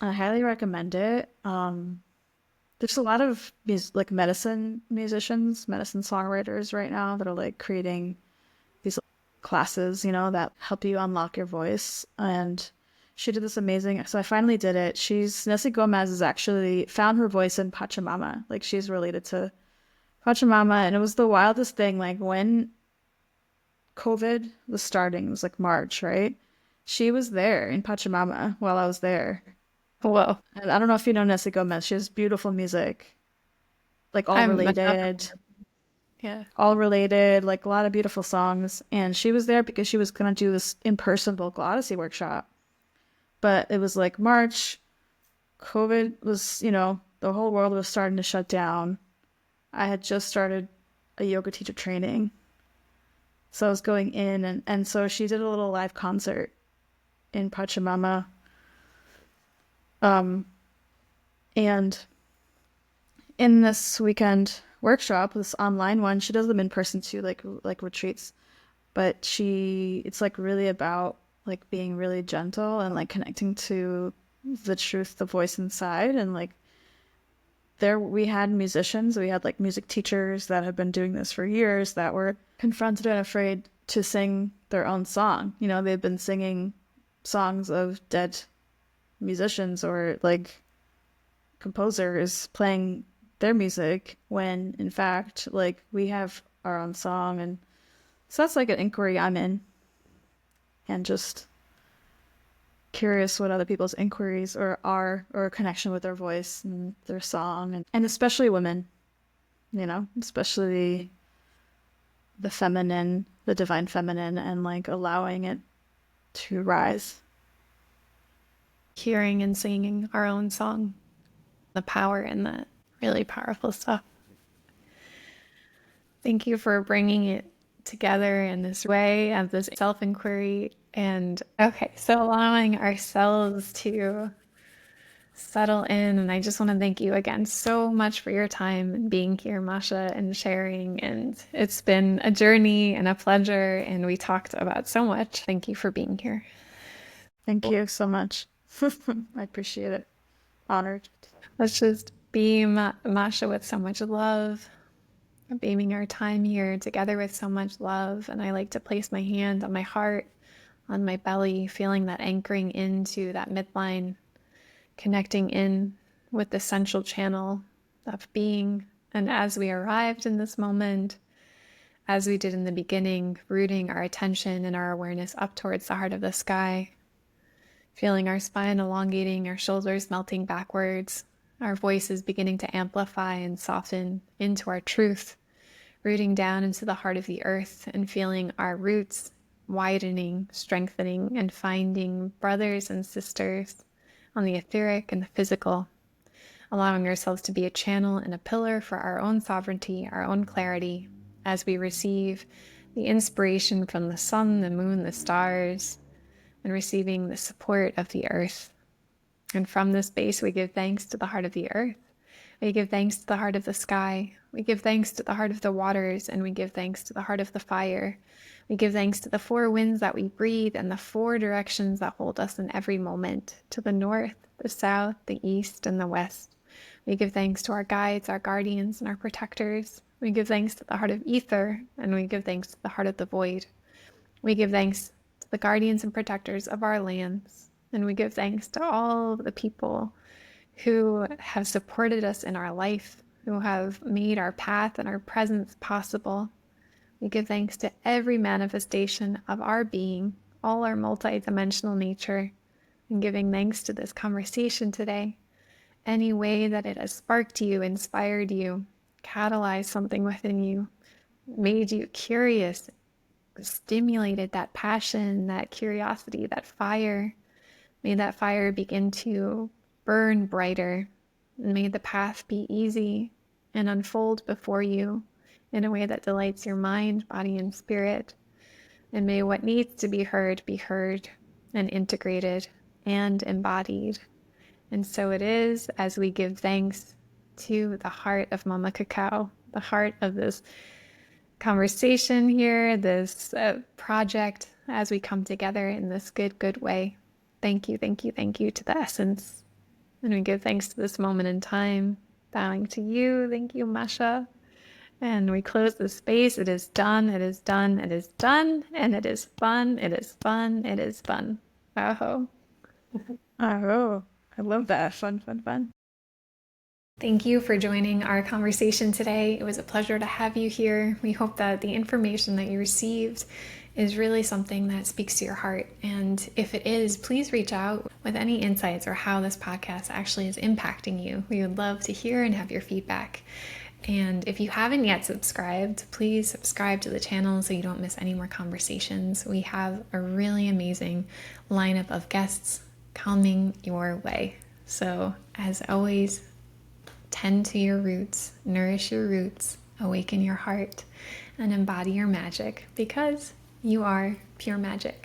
I highly recommend it. There's a lot of like medicine musicians, medicine songwriters right now that are like creating these classes, that help you unlock your voice. And she did this amazing. So I finally did it. Nessie Gomez has actually found her voice in Pachamama. Like she's related to Pachamama, and it was the wildest thing. Like when COVID was starting, it was like March, right? She was there in Pachamama while I was there. Whoa. And I don't know if you know Nessie Gomez. She has beautiful music, like Yeah. all related, like a lot of beautiful songs. And she was there because she was going to do this in-person vocal odyssey workshop. But it was like March, COVID was, the whole world was starting to shut down. I had just started a yoga teacher training. So I was going in, and so she did a little live concert in Pachamama. And in this weekend workshop, this online one, she does them in person too, like retreats. But it's like really about like being really gentle and like connecting to the truth, the voice inside. And like we had musicians, we had like music teachers that have been doing this for years that were confronted and afraid to sing their own song. They've been singing songs of dead musicians or like composers playing their music when in fact like we have our own song. And so that's like an inquiry I'm in, and just curious what other people's inquiries or a connection with their voice and their song, and especially women, especially the feminine, the divine feminine, and like allowing it to rise. Hearing and singing our own song, the power in that, really powerful stuff. Thank you for bringing it together in this way of this self-inquiry. And okay, so allowing ourselves to settle in. And I just want to thank you again so much for your time and being here, Masha, and sharing. And it's been a journey and a pleasure. And we talked about so much. Thank you for being here. Thank you so much. I appreciate it. Honored. Let's just beam Masha with so much love. Beaming our time here together with so much love. And I like to place my hand on my heart, on my belly, feeling that anchoring into that midline, connecting in with the central channel of being. And as we arrived in this moment, as we did in the beginning, rooting our attention and our awareness up towards the heart of the sky, feeling our spine elongating, our shoulders melting backwards, our voices beginning to amplify and soften into our truth, rooting down into the heart of the earth and feeling our roots widening, strengthening, and finding brothers and sisters on the etheric and the physical, allowing ourselves to be a channel and a pillar for our own sovereignty, our own clarity, as we receive the inspiration from the sun, the moon, the stars, and receiving the support of the earth. And from this space, we give thanks to the heart of the earth. We give thanks to the heart of the sky. We give thanks to the heart of the waters, and we give thanks to the heart of the fire. We give thanks to the four winds that we breathe and the four directions that hold us in every moment, to the north, the south, the east, and the west. We give thanks to our guides, our guardians, and our protectors. We give thanks to the heart of ether, and we give thanks to the heart of the void. We give thanks to the guardians and protectors of our lands, and we give thanks to all of the people who have supported us in our life, who have made our path and our presence possible. We give thanks to every manifestation of our being, all our multidimensional nature, and giving thanks to this conversation today. Any way that it has sparked you, inspired you, catalyzed something within you, made you curious, stimulated that passion, that curiosity, that fire. May that fire begin to burn brighter, and may the path be easy and unfold before you in a way that delights your mind, body, and spirit. And may what needs to be heard and integrated and embodied. And so it is as we give thanks to the heart of Mama Cacao, the heart of this conversation here, this project, as we come together in this good way. Thank you, thank you, thank you to the essence. And we give thanks to this moment in time, bowing to you. Thank you, Masha. And we close the space. It is done, it is done, it is done, and it is fun, it is fun, it is fun. Aho. Oh, I love that. Fun. Thank you for joining our conversation today. It was a pleasure to have you here. We hope that the information that you received is really something that speaks to your heart. And if it is, please reach out with any insights or how this podcast actually is impacting you. We would love to hear and have your feedback. And if you haven't yet subscribed, please subscribe to the channel so you don't miss any more conversations. We have a really amazing lineup of guests coming your way. So as always, tend to your roots, nourish your roots, awaken your heart, and embody your magic, because you are pure magic.